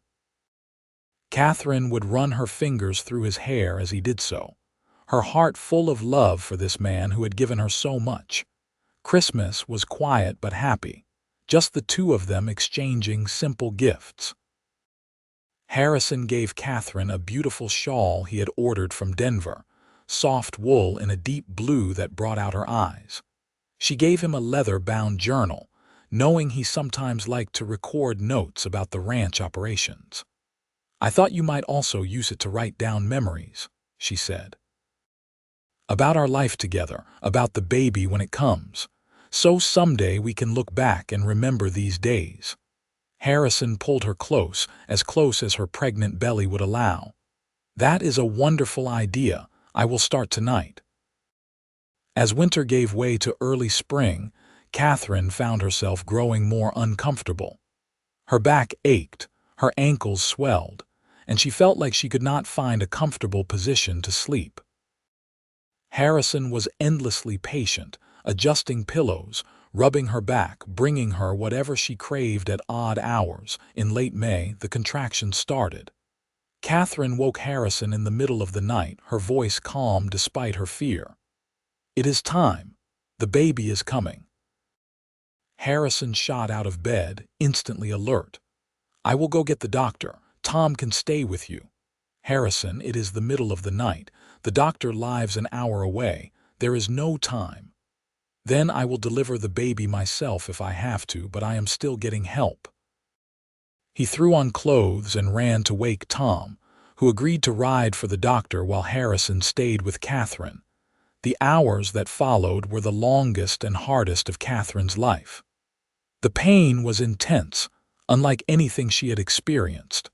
Katherine would run her fingers through his hair as he did so, her heart full of love for this man who had given her so much. Christmas was quiet but happy, just the two of them exchanging simple gifts. Harrison gave Katherine a beautiful shawl he had ordered from Denver, soft wool in a deep blue that brought out her eyes. She gave him a leather-bound journal, knowing he sometimes liked to record notes about the ranch operations. "I thought you might also use it to write down memories," she said. "About our life together, about the baby when it comes. So someday we can look back and remember these days." Harrison pulled her close as her pregnant belly would allow. That is a wonderful idea. I will start tonight. As winter gave way to early spring, Katherine found herself growing more uncomfortable. Her back ached, her ankles swelled, and she felt like she could not find a comfortable position to sleep. Harrison was endlessly patient, adjusting pillows, rubbing her back, bringing her whatever she craved at odd hours. In late May, the contractions started. Katherine woke Harrison in the middle of the night, her voice calm despite her fear. "It is time. The baby is coming." Harrison shot out of bed, instantly alert. "I will go get the doctor. Tom can stay with you." "Harrison, it is the middle of the night. The doctor lives an hour away. There is no time." "Then I will deliver the baby myself if I have to, but I am still getting help." He threw on clothes and ran to wake Tom, who agreed to ride for the doctor while Harrison stayed with Katherine. The hours that followed were the longest and hardest of Katherine's life. The pain was intense, unlike anything she had experienced.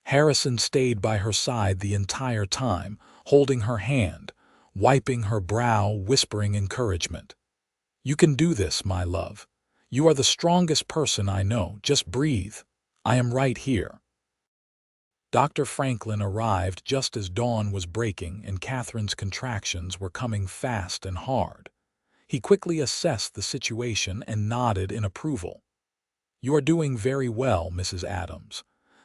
Harrison stayed by her side the entire time, holding her hand, wiping her brow, whispering encouragement. "You can do this, my love. You are the strongest person I know. Just breathe. I am right here." Dr. Franklin arrived just as dawn was breaking and Katherine's contractions were coming fast and hard. He quickly assessed the situation and nodded in approval. "You are doing very well, Mrs. Adams.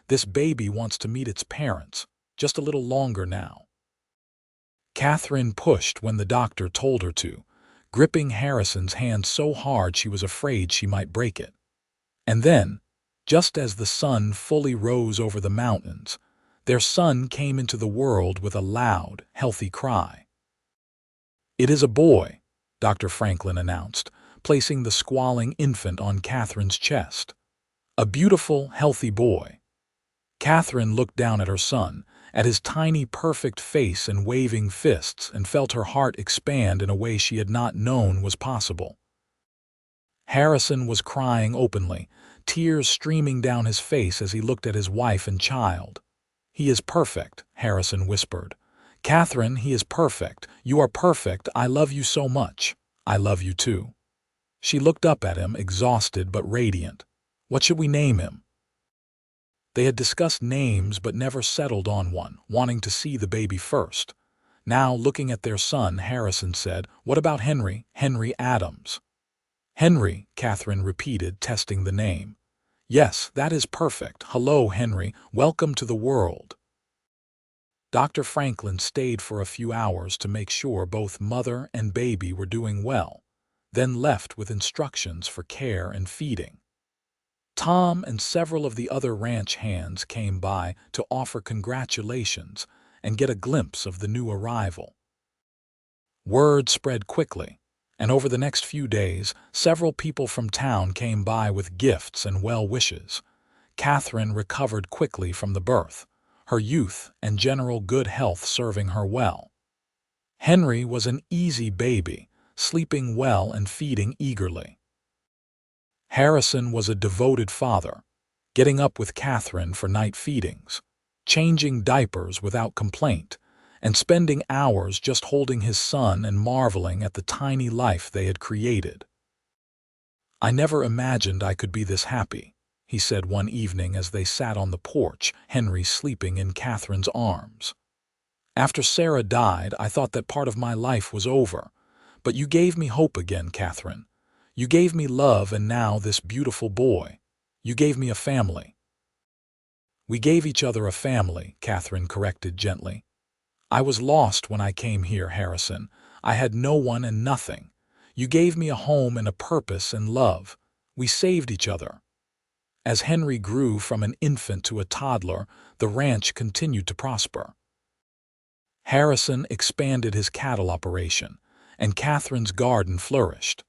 This baby wants to meet its parents, just a little longer now." Katherine pushed when the doctor told her to, gripping Harrison's hand so hard she was afraid she might break it. And then, just as the sun fully rose over the mountains, their son came into the world with a loud, healthy cry. "It is a boy," Dr. Franklin announced, placing the squalling infant on Katherine's chest. "A beautiful, healthy boy." Katherine looked down at her son, at his tiny, perfect face and waving fists, and felt her heart expand in a way she had not known was possible. Harrison was crying openly, tears streaming down his face as he looked at his wife and child. "He is perfect," Harrison whispered. "Katherine, he is perfect. You are perfect. I love you so much." "I love you too." She looked up at him, exhausted but radiant. "What should we name him?" They had discussed names but never settled on one, wanting to see the baby first. Now, looking at their son, Harrison said, "What about Henry? Henry Adams." "Henry," Katherine repeated, testing the name. "Yes, that is perfect. Hello, Henry. Welcome to the world." Dr. Franklin stayed for a few hours to make sure both mother and baby were doing well, then left with instructions for care and feeding. Tom and several of the other ranch hands came by to offer congratulations and get a glimpse of the new arrival. Word spread quickly, and over the next few days, several people from town came by with gifts and well wishes. Katherine recovered quickly from the birth, her youth and general good health serving her well. Henry was an easy baby, sleeping well and feeding eagerly. Harrison was a devoted father, getting up with Katherine for night feedings, changing diapers without complaint, and spending hours just holding his son and marveling at the tiny life they had created. "I never imagined I could be this happy," he said one evening as they sat on the porch, Henry sleeping in Katherine's arms. "After Sarah died, I thought that part of my life was over, but you gave me hope again, Katherine. You gave me love and now this beautiful boy. You gave me a family." "We gave each other a family," Katherine corrected gently. "I was lost when I came here, Harrison. I had no one and nothing. You gave me a home and a purpose and love. We saved each other." As Henry grew from an infant to a toddler, the ranch continued to prosper. Harrison expanded his cattle operation, and Katherine's garden flourished.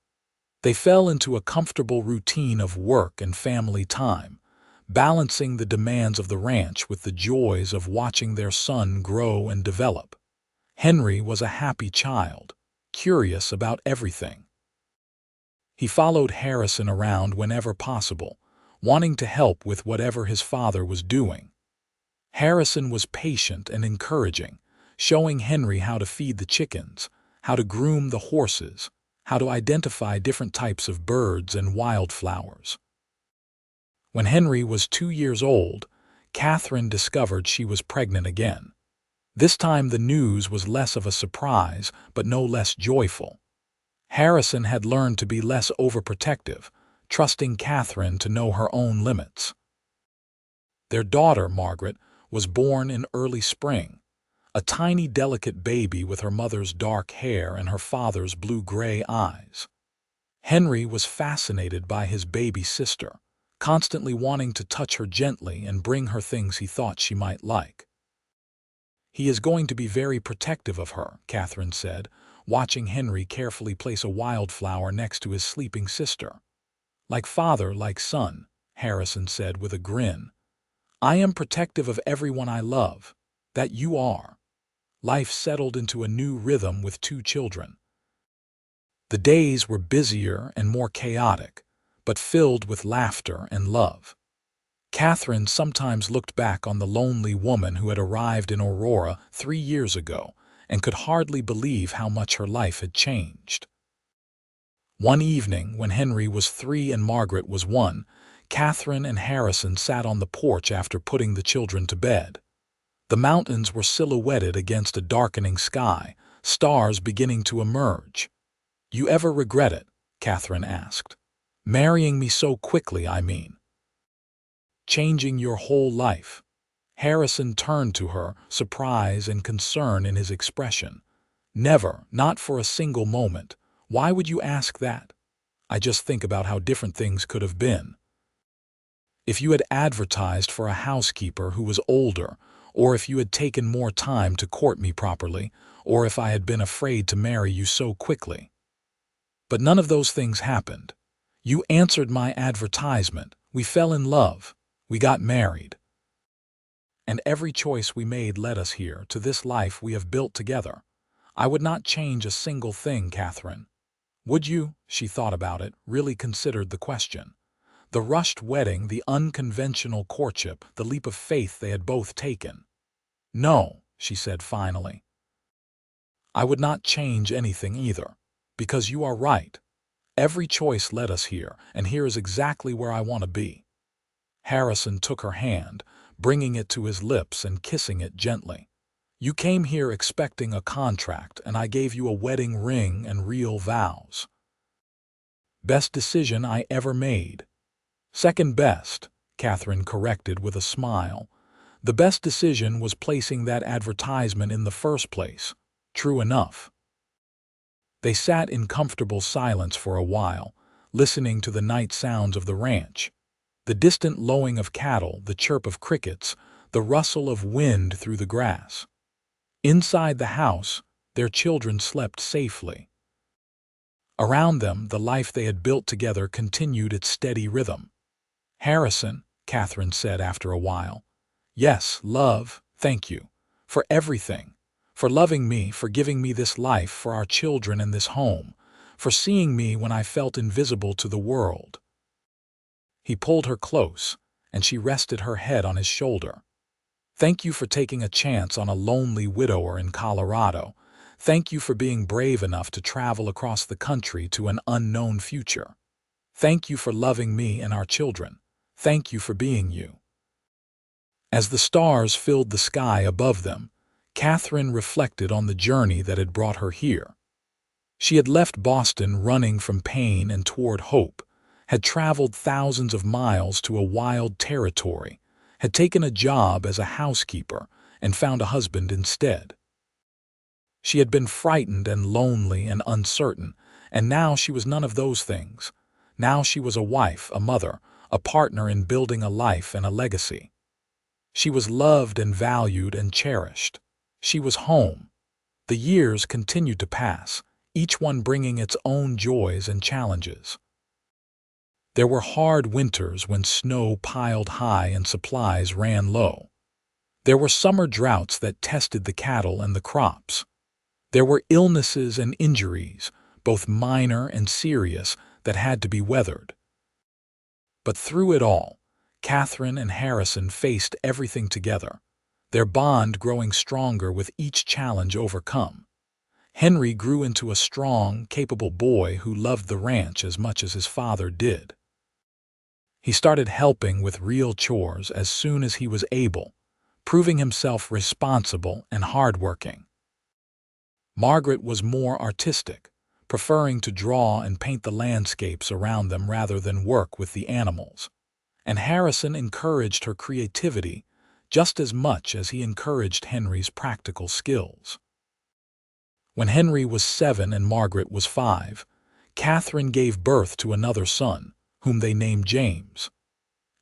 They fell into a comfortable routine of work and family time, balancing the demands of the ranch with the joys of watching their son grow and develop. Henry was a happy child, curious about everything. He followed Harrison around whenever possible, wanting to help with whatever his father was doing. Harrison was patient and encouraging, showing Henry how to feed the chickens, how to groom the horses, how to identify different types of birds and wildflowers. When Henry was 2 years old, Katherine discovered she was pregnant again. This time the news was less of a surprise, but no less joyful. Harrison had learned to be less overprotective, trusting Katherine to know her own limits. Their daughter, Margaret, was born in early spring, a tiny delicate baby with her mother's dark hair and her father's blue-gray eyes. Henry was fascinated by his baby sister, constantly wanting to touch her gently and bring her things he thought she might like. "He is going to be very protective of her," Katherine said, watching Henry carefully place a wildflower next to his sleeping sister. "Like father, like son," Harrison said with a grin. "I am protective of everyone I love. That you are." Life settled into a new rhythm with 2 children. The days were busier and more chaotic, but filled with laughter and love. Katherine sometimes looked back on the lonely woman who had arrived in Aurora 3 years ago and could hardly believe how much her life had changed. One evening, when Henry was 3 and Margaret was 1, Katherine and Harrison sat on the porch after putting the children to bed. The mountains were silhouetted against a darkening sky, stars beginning to emerge. "You ever regret it?" Katherine asked. "Marrying me so quickly, I mean. Changing your whole life." Harrison turned to her, surprise and concern in his expression. "Never, not for a single moment. Why would you ask that?" "I just think about how different things could have been. If you had advertised for a housekeeper who was older, or if you had taken more time to court me properly, or if I had been afraid to marry you so quickly. But none of those things happened. You answered my advertisement. We fell in love. We got married. And every choice we made led us here, to this life we have built together. I would not change a single thing, Katherine." "Would you?" She thought about it, really considered the question. The rushed wedding, the unconventional courtship, the leap of faith they had both taken. "No," she said finally. "I would not change anything either. Because you are right. Every choice led us here, and here is exactly where I want to be." Harrison took her hand, bringing it to his lips and kissing it gently. "You came here expecting a contract, and I gave you a wedding ring and real vows. Best decision I ever made." "Second best," Katherine corrected with a smile. "The best decision was placing that advertisement in the first place." "True enough." They sat in comfortable silence for a while, listening to the night sounds of the ranch. The distant lowing of cattle, the chirp of crickets, the rustle of wind through the grass. Inside the house, their children slept safely. Around them, the life they had built together continued its steady rhythm. "Harrison," Katherine said after a while. "Yes, love, thank you. For everything. For loving me, for giving me this life, for our children and this home, for seeing me when I felt invisible to the world." He pulled her close, and she rested her head on his shoulder. "Thank you for taking a chance on a lonely widower in Colorado. Thank you for being brave enough to travel across the country to an unknown future. Thank you for loving me and our children. Thank you for being you." As the stars filled the sky above them, Katherine reflected on the journey that had brought her here. She had left Boston running from pain and toward hope, had traveled thousands of miles to a wild territory, had taken a job as a housekeeper and found a husband instead. She had been frightened and lonely and uncertain, and now she was none of those things. Now she was a wife, a mother, a partner in building a life and a legacy. She was loved and valued and cherished. She was home. The years continued to pass, each one bringing its own joys and challenges. There were hard winters when snow piled high and supplies ran low. There were summer droughts that tested the cattle and the crops. There were illnesses and injuries, both minor and serious, that had to be weathered. But through it all, Katherine and Harrison faced everything together. their bond growing stronger with each challenge overcome. Henry grew into a strong, capable boy who loved the ranch as much as his father did. He started helping with real chores as soon as he was able, proving himself responsible and hardworking. Margaret was more artistic, preferring to draw and paint the landscapes around them rather than work with the animals, and Harrison encouraged her creativity just as much as he encouraged Henry's practical skills. When Henry was 7 and Margaret was 5, Katherine gave birth to another son, whom they named James.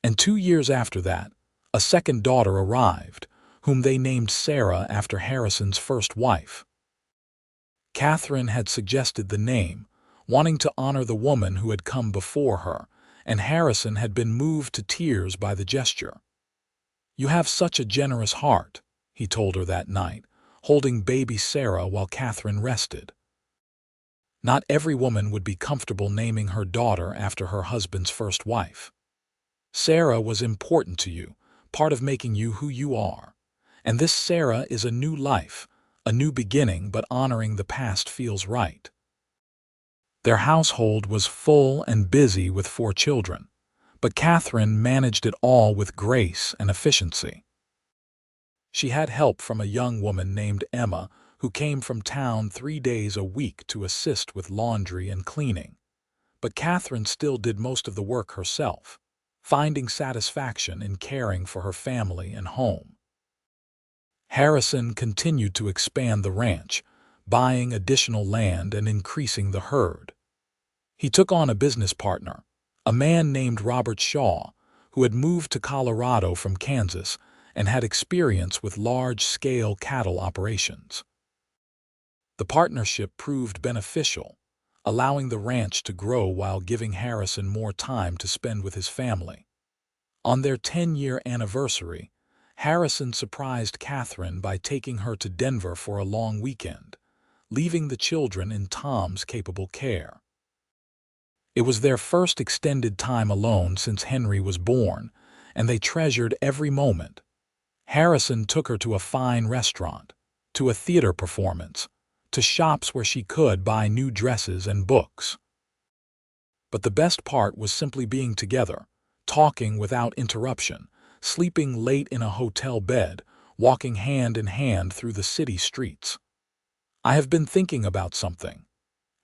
And 2 years after that, a second daughter arrived, whom they named Sarah after Harrison's first wife. Katherine had suggested the name, wanting to honor the woman who had come before her, and Harrison had been moved to tears by the gesture. "You have such a generous heart," he told her that night, holding baby Sarah while Katherine rested. Not every woman would be comfortable naming her daughter after her husband's first wife. Sarah was important to you, part of making you who you are. And this Sarah is a new life, a new beginning, but honoring the past feels right. Their household was full and busy with 4 children, but Katherine managed it all with grace and efficiency. She had help from a young woman named Emma, who came from town 3 days a week to assist with laundry and cleaning. But Katherine still did most of the work herself, finding satisfaction in caring for her family and home. Harrison continued to expand the ranch, buying additional land and increasing the herd. He took on a business partner, a man named Robert Shaw, who had moved to Colorado from Kansas and had experience with large-scale cattle operations. The partnership proved beneficial, allowing the ranch to grow while giving Harrison more time to spend with his family. On their 10-year anniversary, Harrison surprised Katherine by taking her to Denver for a long weekend, leaving the children in Tom's capable care. It was their first extended time alone since Henry was born, and they treasured every moment. Harrison took her to a fine restaurant, to a theater performance, to shops where she could buy new dresses and books. But the best part was simply being together, talking without interruption, sleeping late in a hotel bed, walking hand in hand through the city streets. "I have been thinking about something,"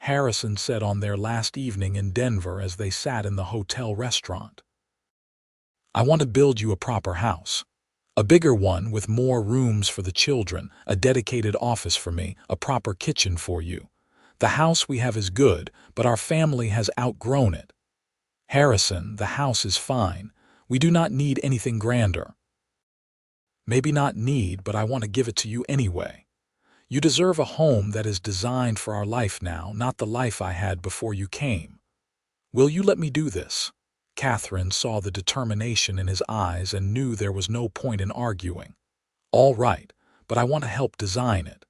Harrison said on their last evening in Denver as they sat in the hotel restaurant. "I want to build you a proper house. A bigger one with more rooms for the children, a dedicated office for me, a proper kitchen for you. The house we have is good, but our family has outgrown it. Harrison, the house is fine. We do not need anything grander." "Maybe not need, but I want to give it to you anyway. You deserve a home that is designed for our life now, not the life I had before you came. Will you let me do this?" Katherine saw the determination in his eyes and knew there was no point in arguing. "All right, but I want to help design it.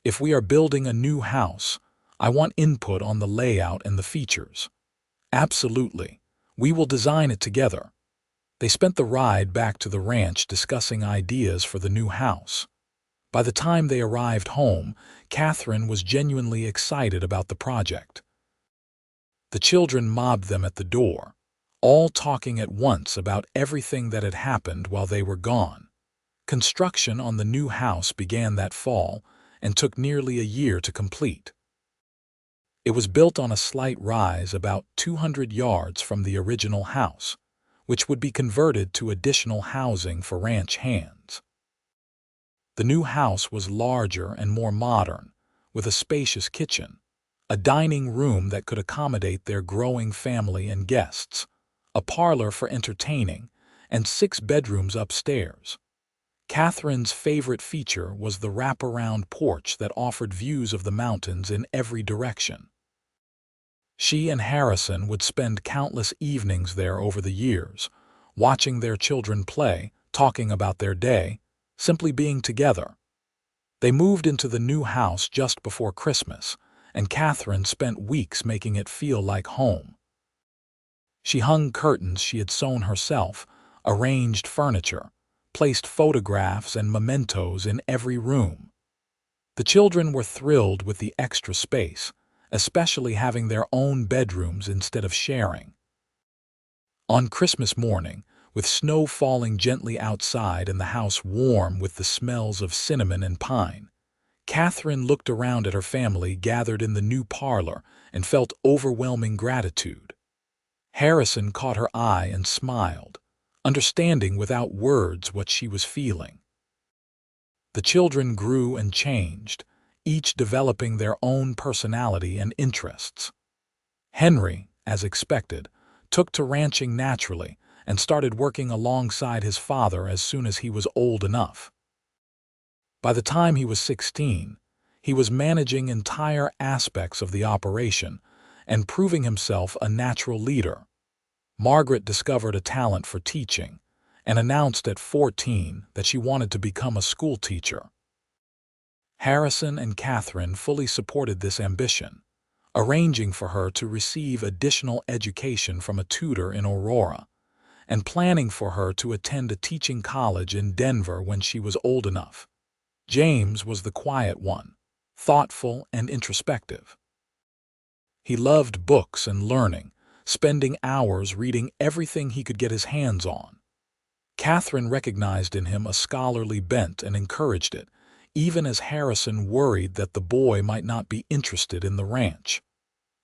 If we are building a new house, I want input on the layout and the features." "Absolutely. We will design it together." They spent the ride back to the ranch discussing ideas for the new house. By the time they arrived home, Katherine was genuinely excited about the project. The children mobbed them at the door, all talking at once about everything that had happened while they were gone. Construction on the new house began that fall and took nearly a year to complete. It was built on a slight rise about 200 yards from the original house, which would be converted to additional housing for ranch hands. The new house was larger and more modern, with a spacious kitchen, a dining room that could accommodate their growing family and guests, a parlor for entertaining, and 6 bedrooms upstairs. Katherine's favorite feature was the wraparound porch that offered views of the mountains in every direction. She and Harrison would spend countless evenings there over the years, watching their children play, talking about their day, simply being together. They moved into the new house just before Christmas, and Katherine spent weeks making it feel like home. She hung curtains she had sewn herself, arranged furniture, placed photographs and mementos in every room. The children were thrilled with the extra space, especially having their own bedrooms instead of sharing. On Christmas morning, with snow falling gently outside and the house warm with the smells of cinnamon and pine, Katherine looked around at her family gathered in the new parlor and felt overwhelming gratitude. Harrison caught her eye and smiled, understanding without words what she was feeling. The children grew and changed, each developing their own personality and interests. Henry, as expected, took to ranching naturally and started working alongside his father as soon as he was old enough. By the time he was 16, he was managing entire aspects of the operation and proving himself a natural leader. Margaret discovered a talent for teaching and announced at 14 that she wanted to become a school teacher. Harrison and Katherine fully supported this ambition, arranging for her to receive additional education from a tutor in Aurora, and planning for her to attend a teaching college in Denver when she was old enough. James was the quiet one, thoughtful and introspective. He loved books and learning, spending hours reading everything he could get his hands on. Katherine recognized in him a scholarly bent and encouraged it, even as Harrison worried that the boy might not be interested in the ranch.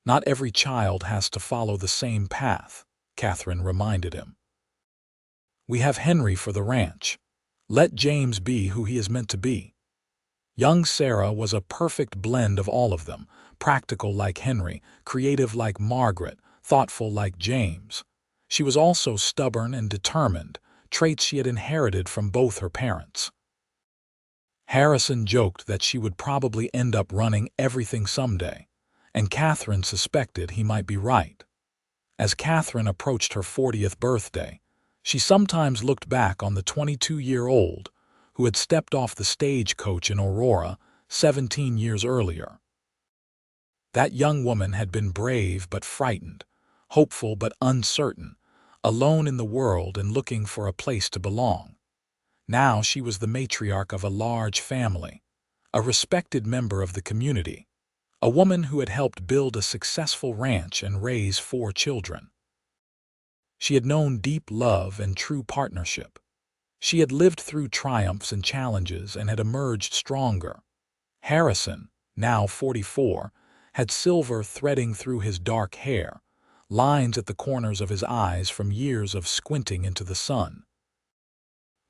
Not every child has to follow the same path, Katherine reminded him. We have Henry for the ranch. Let James be who he is meant to be. Young Sarah was a perfect blend of all of them, practical like Henry, creative like Margaret, thoughtful like James. She was also stubborn and determined, traits she had inherited from both her parents. Harrison joked that she would probably end up running everything someday, and Katherine suspected he might be right. As Katherine approached her 40th birthday, she sometimes looked back on the 22-year-old who had stepped off the stagecoach in Aurora 17 years earlier. That young woman had been brave but frightened, hopeful but uncertain, alone in the world and looking for a place to belong. Now she was the matriarch of a large family, a respected member of the community, a woman who had helped build a successful ranch and raise 4 children. She had known deep love and true partnership. She had lived through triumphs and challenges and had emerged stronger. Harrison, now 44, had silver threading through his dark hair, lines at the corners of his eyes from years of squinting into the sun.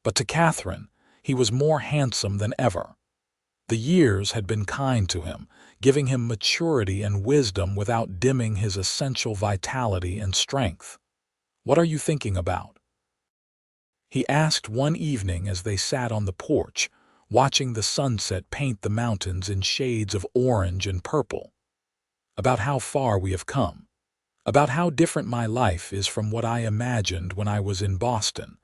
But to Katherine, he was more handsome than ever. The years had been kind to him, giving him maturity and wisdom without dimming his essential vitality and strength. "What are you thinking about?" he asked one evening as they sat on the porch, watching the sunset paint the mountains in shades of orange and purple. "About how far we have come. About how different my life is from what I imagined when I was in Boston,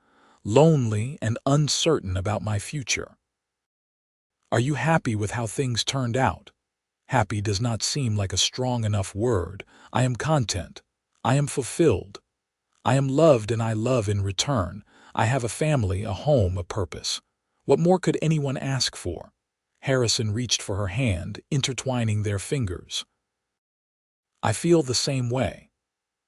lonely and uncertain about my future. Are you happy with how things turned out?" Happy does not seem like a strong enough word. I am content. I am fulfilled. I am loved and I love in return. I have a family, a home, a purpose. What more could anyone ask for? Harrison reached for her hand, intertwining their fingers. "I feel the same way.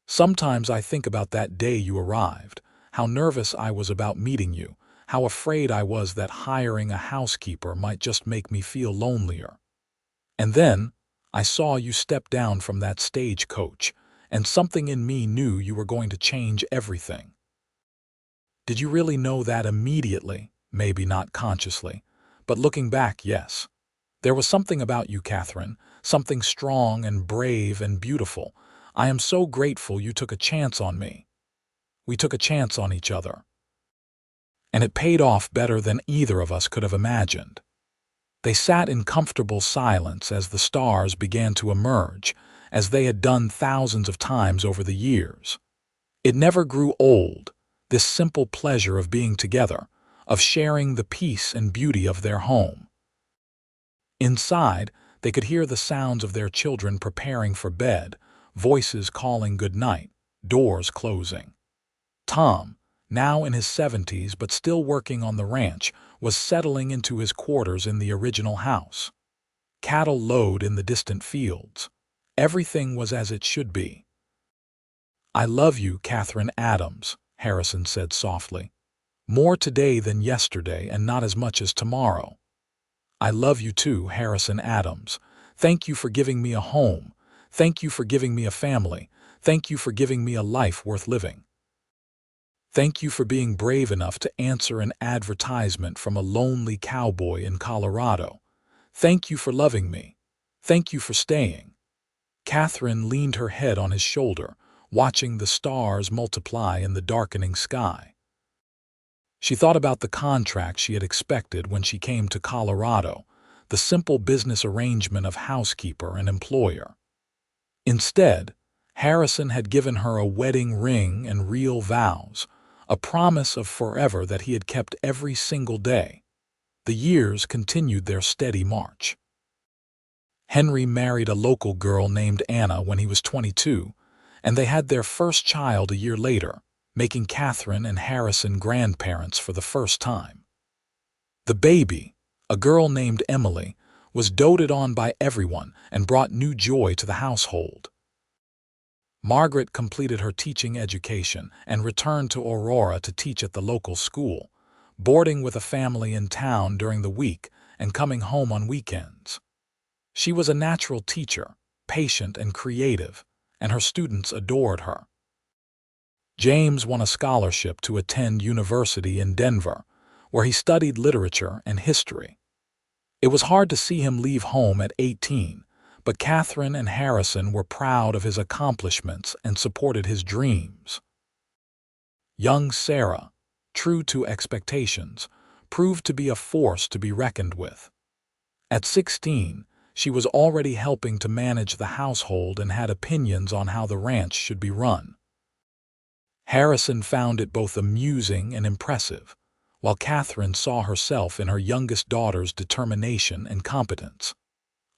Sometimes I think about that day you arrived, how nervous I was about meeting you, how afraid I was that hiring a housekeeper might just make me feel lonelier. And then I saw you step down from that stagecoach, and something in me knew you were going to change everything." Did you really know that immediately? Maybe not consciously, but looking back, yes. There was something about you, Katherine, something strong and brave and beautiful. I am so grateful you took a chance on me. We took a chance on each other. And it paid off better than either of us could have imagined. They sat in comfortable silence as the stars began to emerge, as they had done thousands of times over the years. It never grew old, this simple pleasure of being together, of sharing the peace and beauty of their home. Inside, they could hear the sounds of their children preparing for bed, voices calling good night, doors closing. Tom, now in his 70s but still working on the ranch, was settling into his quarters in the original house. Cattle lowed in the distant fields. Everything was as it should be. "I love you, Katherine Adams," Harrison said softly. "More today than yesterday and not as much as tomorrow." "I love you too, Harrison Adams. Thank you for giving me a home. Thank you for giving me a family. Thank you for giving me a life worth living. Thank you for being brave enough to answer an advertisement from a lonely cowboy in Colorado. Thank you for loving me. Thank you for staying." Katherine leaned her head on his shoulder, watching the stars multiply in the darkening sky. She thought about the contract she had expected when she came to Colorado, the simple business arrangement of housekeeper and employer. Instead, Harrison had given her a wedding ring and real vows, a promise of forever that he had kept every single day. The years continued their steady march. Henry married a local girl named Anna when he was 22, and they had their first child a year later, making Katherine and Harrison grandparents for the first time. The baby, a girl named Emily, was doted on by everyone and brought new joy to the household. Margaret completed her teaching education and returned to Aurora to teach at the local school, boarding with a family in town during the week and coming home on weekends. She was a natural teacher, patient and creative, and her students adored her. James won a scholarship to attend university in Denver, where he studied literature and history. It was hard to see him leave home at 18, but Katherine and Harrison were proud of his accomplishments and supported his dreams. Young Sarah, true to expectations, proved to be a force to be reckoned with. At 16, she was already helping to manage the household and had opinions on how the ranch should be run. Harrison found it both amusing and impressive, while Katherine saw herself in her youngest daughter's determination and competence.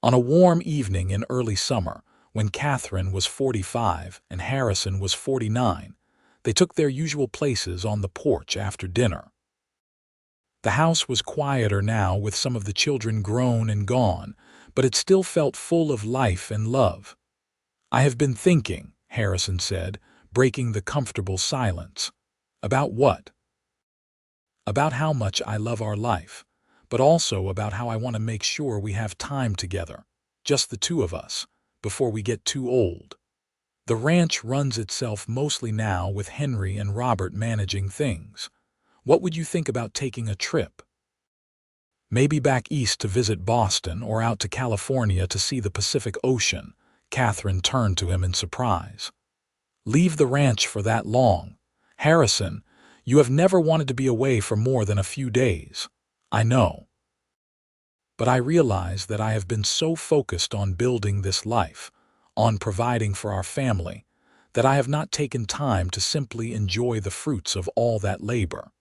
On a warm evening in early summer, when Katherine was 45 and Harrison was 49, they took their usual places on the porch after dinner. The house was quieter now, with some of the children grown and gone, but it still felt full of life and love. "I have been thinking," Harrison said, breaking the comfortable silence. "About what?" "About how much I love our life, but also about how I want to make sure we have time together, just the two of us, before we get too old. The ranch runs itself mostly now, with Henry and Robert managing things. What would you think about taking a trip? Maybe back east to visit Boston or out to California to see the Pacific Ocean." Katherine turned to him in surprise. "Leave the ranch for that long? Harrison, you have never wanted to be away for more than a few days." "I know. But I realize that I have been so focused on building this life, on providing for our family, that I have not taken time to simply enjoy the fruits of all that labor.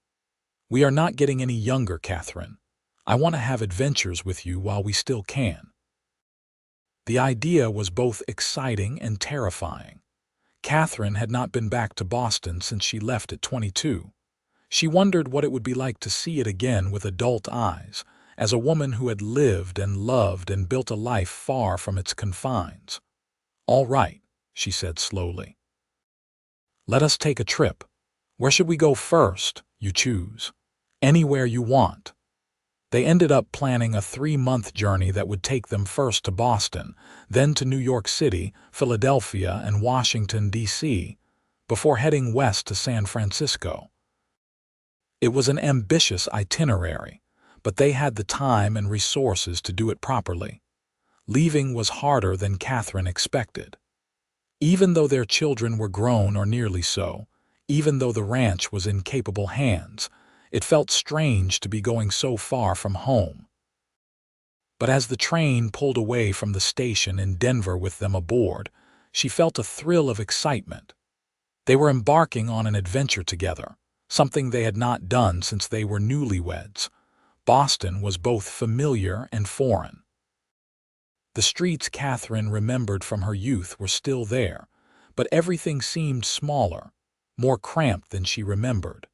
We are not getting any younger, Katherine. I want to have adventures with you while we still can." The idea was both exciting and terrifying. Katherine had not been back to Boston since she left at 22. She wondered what it would be like to see it again with adult eyes, as a woman who had lived and loved and built a life far from its confines. "All right," she said slowly. "Let us take a trip. Where should we go first? You choose. Anywhere you want." They ended up planning a 3-month journey that would take them first to Boston, then to New York City, Philadelphia, and Washington, D.C., before heading west to San Francisco. It was an ambitious itinerary, but they had the time and resources to do it properly. Leaving was harder than Katherine expected. Even though their children were grown or nearly so, even though the ranch was in capable hands, it felt strange to be going so far from home. But as the train pulled away from the station in Denver with them aboard, she felt a thrill of excitement. They were embarking on an adventure together, something they had not done since they were newlyweds. Boston was both familiar and foreign. The streets Katherine remembered from her youth were still there, but everything seemed smaller, more cramped than she remembered.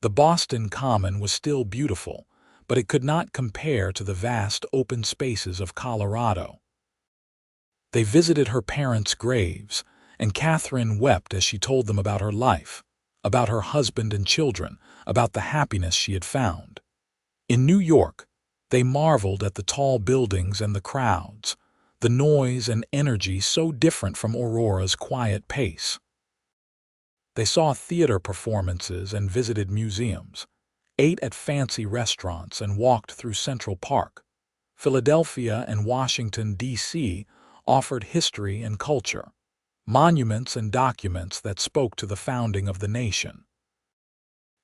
The Boston Common was still beautiful, but it could not compare to the vast open spaces of Colorado. They visited her parents' graves, and Katherine wept as she told them about her life, about her husband and children, about the happiness she had found. In New York, they marveled at the tall buildings and the crowds, the noise and energy so different from Aurora's quiet pace. They saw theater performances and visited museums, ate at fancy restaurants and walked through Central Park. Philadelphia and Washington, D.C. offered history and culture, monuments and documents that spoke to the founding of the nation.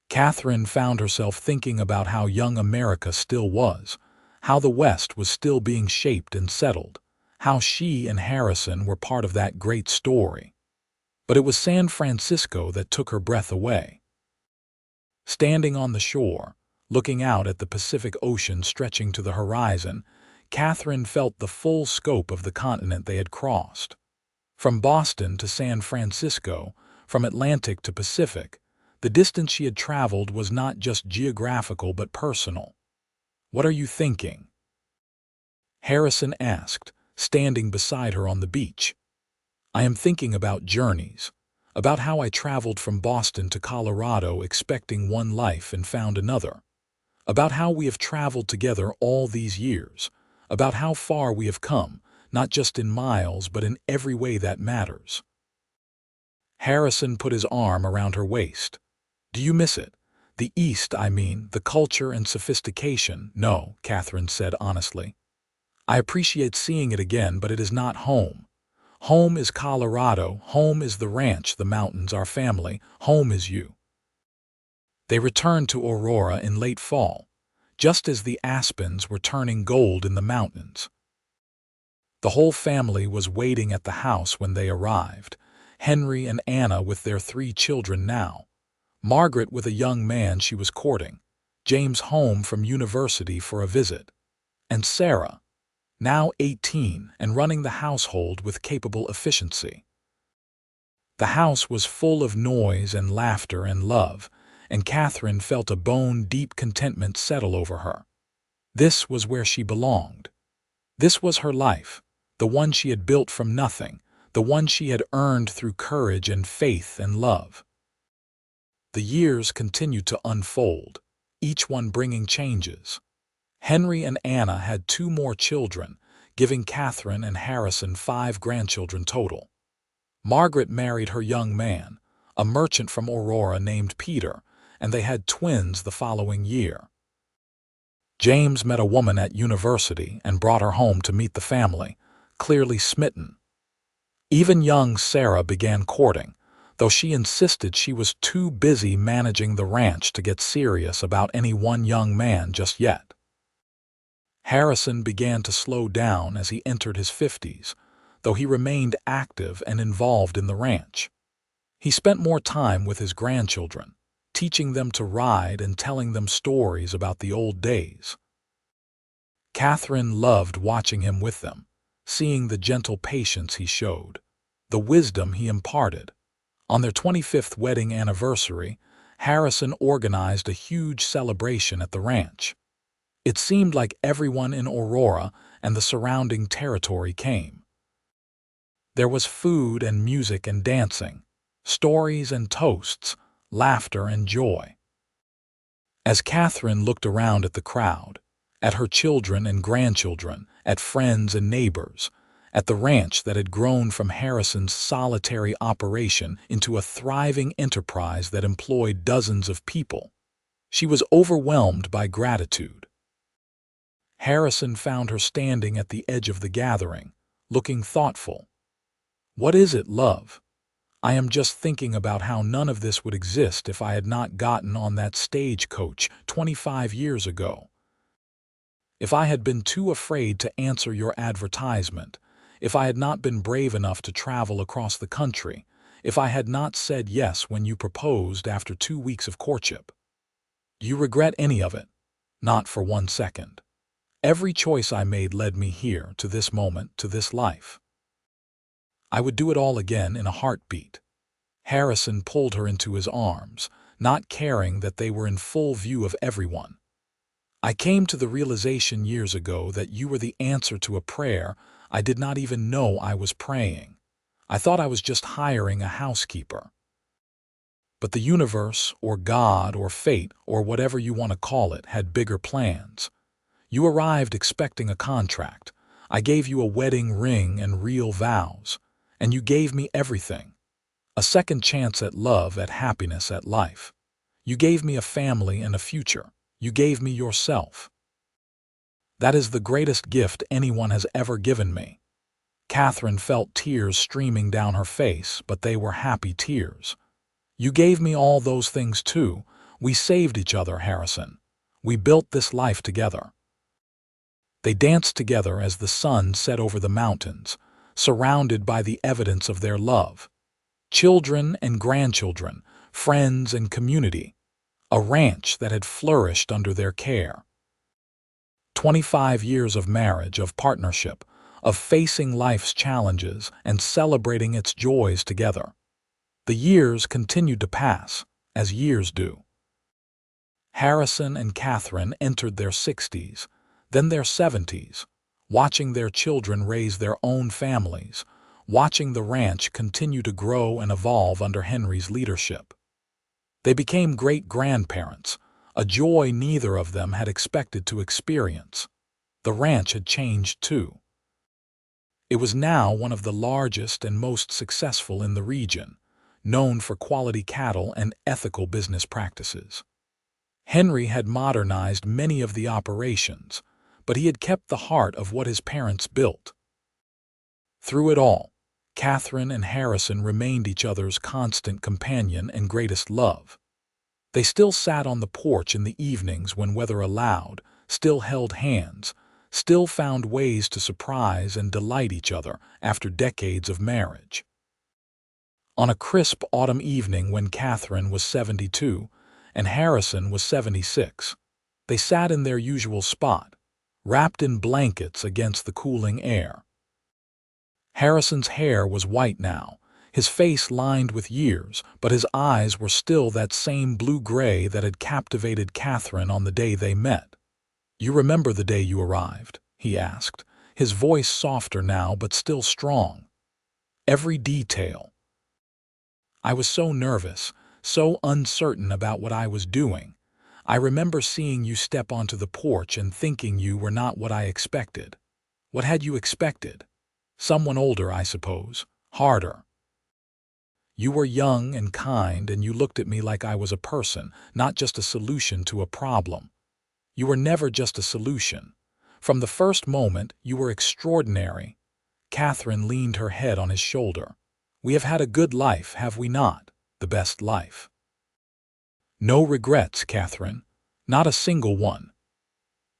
Katherine found herself thinking about how young America still was, how the West was still being shaped and settled, how she and Harrison were part of that great story. But it was San Francisco that took her breath away. Standing on the shore, looking out at the Pacific Ocean stretching to the horizon, Katherine felt the full scope of the continent they had crossed. From Boston to San Francisco, from Atlantic to Pacific, the distance she had traveled was not just geographical but personal. "What are you thinking?" Harrison asked, standing beside her on the beach. "I am thinking about journeys, about how I traveled from Boston to Colorado expecting one life and found another, about how we have traveled together all these years, about how far we have come, not just in miles but in every way that matters." Harrison put his arm around her waist. "Do you miss it? The East, I mean, the culture and sophistication." "No," Katherine said honestly. "I appreciate seeing it again, but it is not home. Home is Colorado, home is the ranch, the mountains, our family, home is you." They returned to Aurora in late fall, just as the aspens were turning gold in the mountains. The whole family was waiting at the house when they arrived, Henry and Anna with their 3 children now, Margaret with a young man she was courting, James home from university for a visit, and Sarah, now 18 and running the household with capable efficiency. The house was full of noise and laughter and love, and Katherine felt a bone-deep contentment settle over her. This was where she belonged. This was her life, the one she had built from nothing, the one she had earned through courage and faith and love. The years continued to unfold, each one bringing changes. Henry and Anna had 2 more children, giving Katherine and Harrison 5 grandchildren total. Margaret married her young man, a merchant from Aurora named Peter, and they had twins the following year. James met a woman at university and brought her home to meet the family, clearly smitten. Even young Sarah began courting, though she insisted she was too busy managing the ranch to get serious about any one young man just yet. Harrison began to slow down as he entered his 50s, though he remained active and involved in the ranch. He spent more time with his grandchildren, teaching them to ride and telling them stories about the old days. Katherine loved watching him with them, seeing the gentle patience he showed, the wisdom he imparted. On their 25th wedding anniversary, Harrison organized a huge celebration at the ranch. It seemed like everyone in Aurora and the surrounding territory came. There was food and music and dancing, stories and toasts, laughter and joy. As Katherine looked around at the crowd, at her children and grandchildren, at friends and neighbors, at the ranch that had grown from Harrison's solitary operation into a thriving enterprise that employed dozens of people, she was overwhelmed by gratitude. Harrison found her standing at the edge of the gathering, looking thoughtful. "What is it, love?" "I am just thinking about how none of this would exist if I had not gotten on that stagecoach 25 years ago. If I had been too afraid to answer your advertisement, if I had not been brave enough to travel across the country, if I had not said yes when you proposed after 2 weeks of courtship. Do you regret any of it? Not for 1 second. Every choice I made led me here, to this moment, to this life. I would do it all again in a heartbeat." Harrison pulled her into his arms, not caring that they were in full view of everyone. I came to the realization years ago that you were the answer to a prayer I did not even know I was praying. I thought I was just hiring a housekeeper. But the universe, or God, or fate, or whatever you want to call it, had bigger plans. You arrived expecting a contract. I gave you a wedding ring and real vows. And you gave me everything. A second chance at love, at happiness, at life. You gave me a family and a future. You gave me yourself. That is the greatest gift anyone has ever given me. Katherine felt tears streaming down her face, but they were happy tears. You gave me all those things too. We saved each other, Harrison. We built this life together. They danced together as the sun set over the mountains, surrounded by the evidence of their love. Children and grandchildren, friends and community. A ranch that had flourished under their care. 25 years of marriage, of partnership, of facing life's challenges and celebrating its joys together. The years continued to pass, as years do. Harrison and Katherine entered their 60s, then their 70s, watching their children raise their own families, watching the ranch continue to grow and evolve under Henry's leadership. They became great-grandparents, a joy neither of them had expected to experience. The ranch had changed too. It was now one of the largest and most successful in the region, known for quality cattle and ethical business practices. Henry had modernized many of the operations, but he had kept the heart of what his parents built. Through it all, Katherine and Harrison remained each other's constant companion and greatest love. They still sat on the porch in the evenings when weather allowed, still held hands, still found ways to surprise and delight each other after decades of marriage. On a crisp autumn evening when Katherine was 72 and Harrison was 76, they sat in their usual spot, wrapped in blankets against the cooling air. Harrison's hair was white now, his face lined with years, but his eyes were still that same blue-gray that had captivated Katherine on the day they met. "You remember the day you arrived?" he asked, his voice softer now but still strong. "Every detail." "I was so nervous, so uncertain about what I was doing. I remember seeing you step onto the porch and thinking you were not what I expected." "What had you expected?" "Someone older, I suppose. Harder." "You were young and kind, and you looked at me like I was a person, not just a solution to a problem." "You were never just a solution. From the first moment, you were extraordinary." Katherine leaned her head on his shoulder. "We have had a good life, have we not? The best life." "No regrets, Katherine. Not a single one."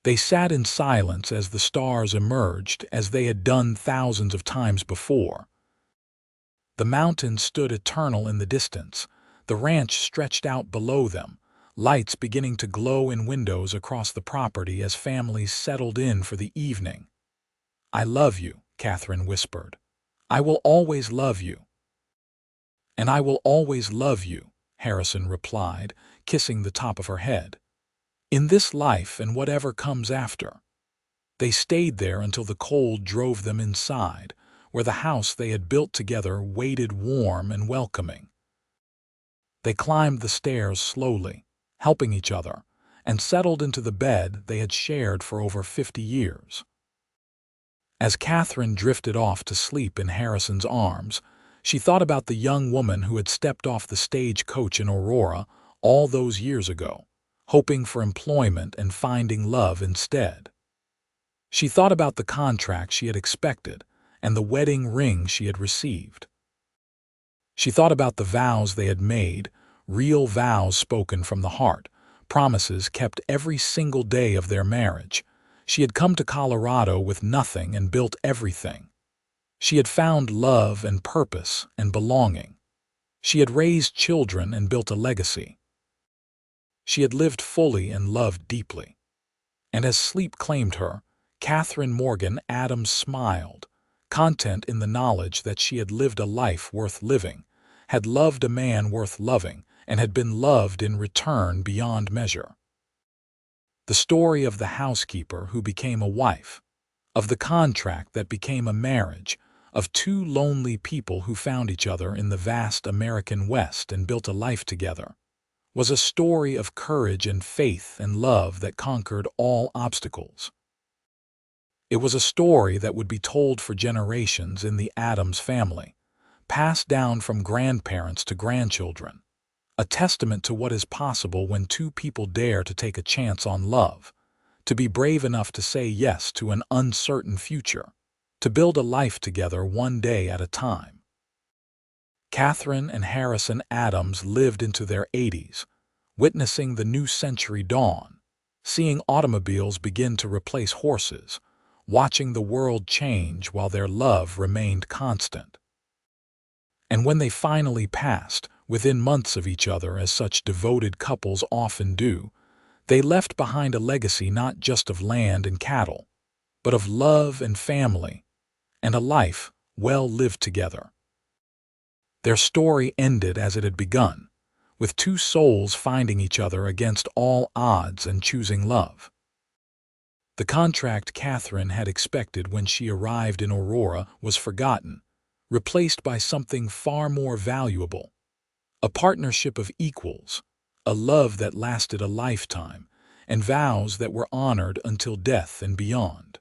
They sat in silence as the stars emerged, as they had done thousands of times before. The mountains stood eternal in the distance. The ranch stretched out below them, lights beginning to glow in windows across the property as families settled in for the evening. "I love you," Katherine whispered. "I will always love you." "And I will always love you," Harrison replied, kissing the top of her head. "In this life and whatever comes after." They stayed there until the cold drove them inside, where the house they had built together waited warm and welcoming. They climbed the stairs slowly, helping each other, and settled into the bed they had shared for over 50 years. As Katherine drifted off to sleep in Harrison's arms, she thought about the young woman who had stepped off the stagecoach in Aurora all those years ago, hoping for employment and finding love instead. She thought about the contract she had expected and the wedding ring she had received. She thought about the vows they had made, real vows spoken from the heart, promises kept every single day of their marriage. She had come to Colorado with nothing and built everything. She had found love and purpose and belonging. She had raised children and built a legacy. She had lived fully and loved deeply. And as sleep claimed her, Katherine Morgan Adams smiled, content in the knowledge that she had lived a life worth living, had loved a man worth loving, and had been loved in return beyond measure. The story of the housekeeper who became a wife, of the contract that became a marriage, of two lonely people who found each other in the vast American West and built a life together, was a story of courage and faith and love that conquered all obstacles. It was a story that would be told for generations in the Addams family, passed down from grandparents to grandchildren, a testament to what is possible when two people dare to take a chance on love, to be brave enough to say yes to an uncertain future, to build a life together one day at a time. Katherine and Harrison Addams lived into their 80s, witnessing the new century dawn, seeing automobiles begin to replace horses, watching the world change while their love remained constant. And when they finally passed, within months of each other as such devoted couples often do, they left behind a legacy not just of land and cattle, but of love and family, and a life well lived together. Their story ended as it had begun, with two souls finding each other against all odds and choosing love. The contract Katherine had expected when she arrived in Aurora was forgotten, replaced by something far more valuable, a partnership of equals, a love that lasted a lifetime, and vows that were honored until death and beyond.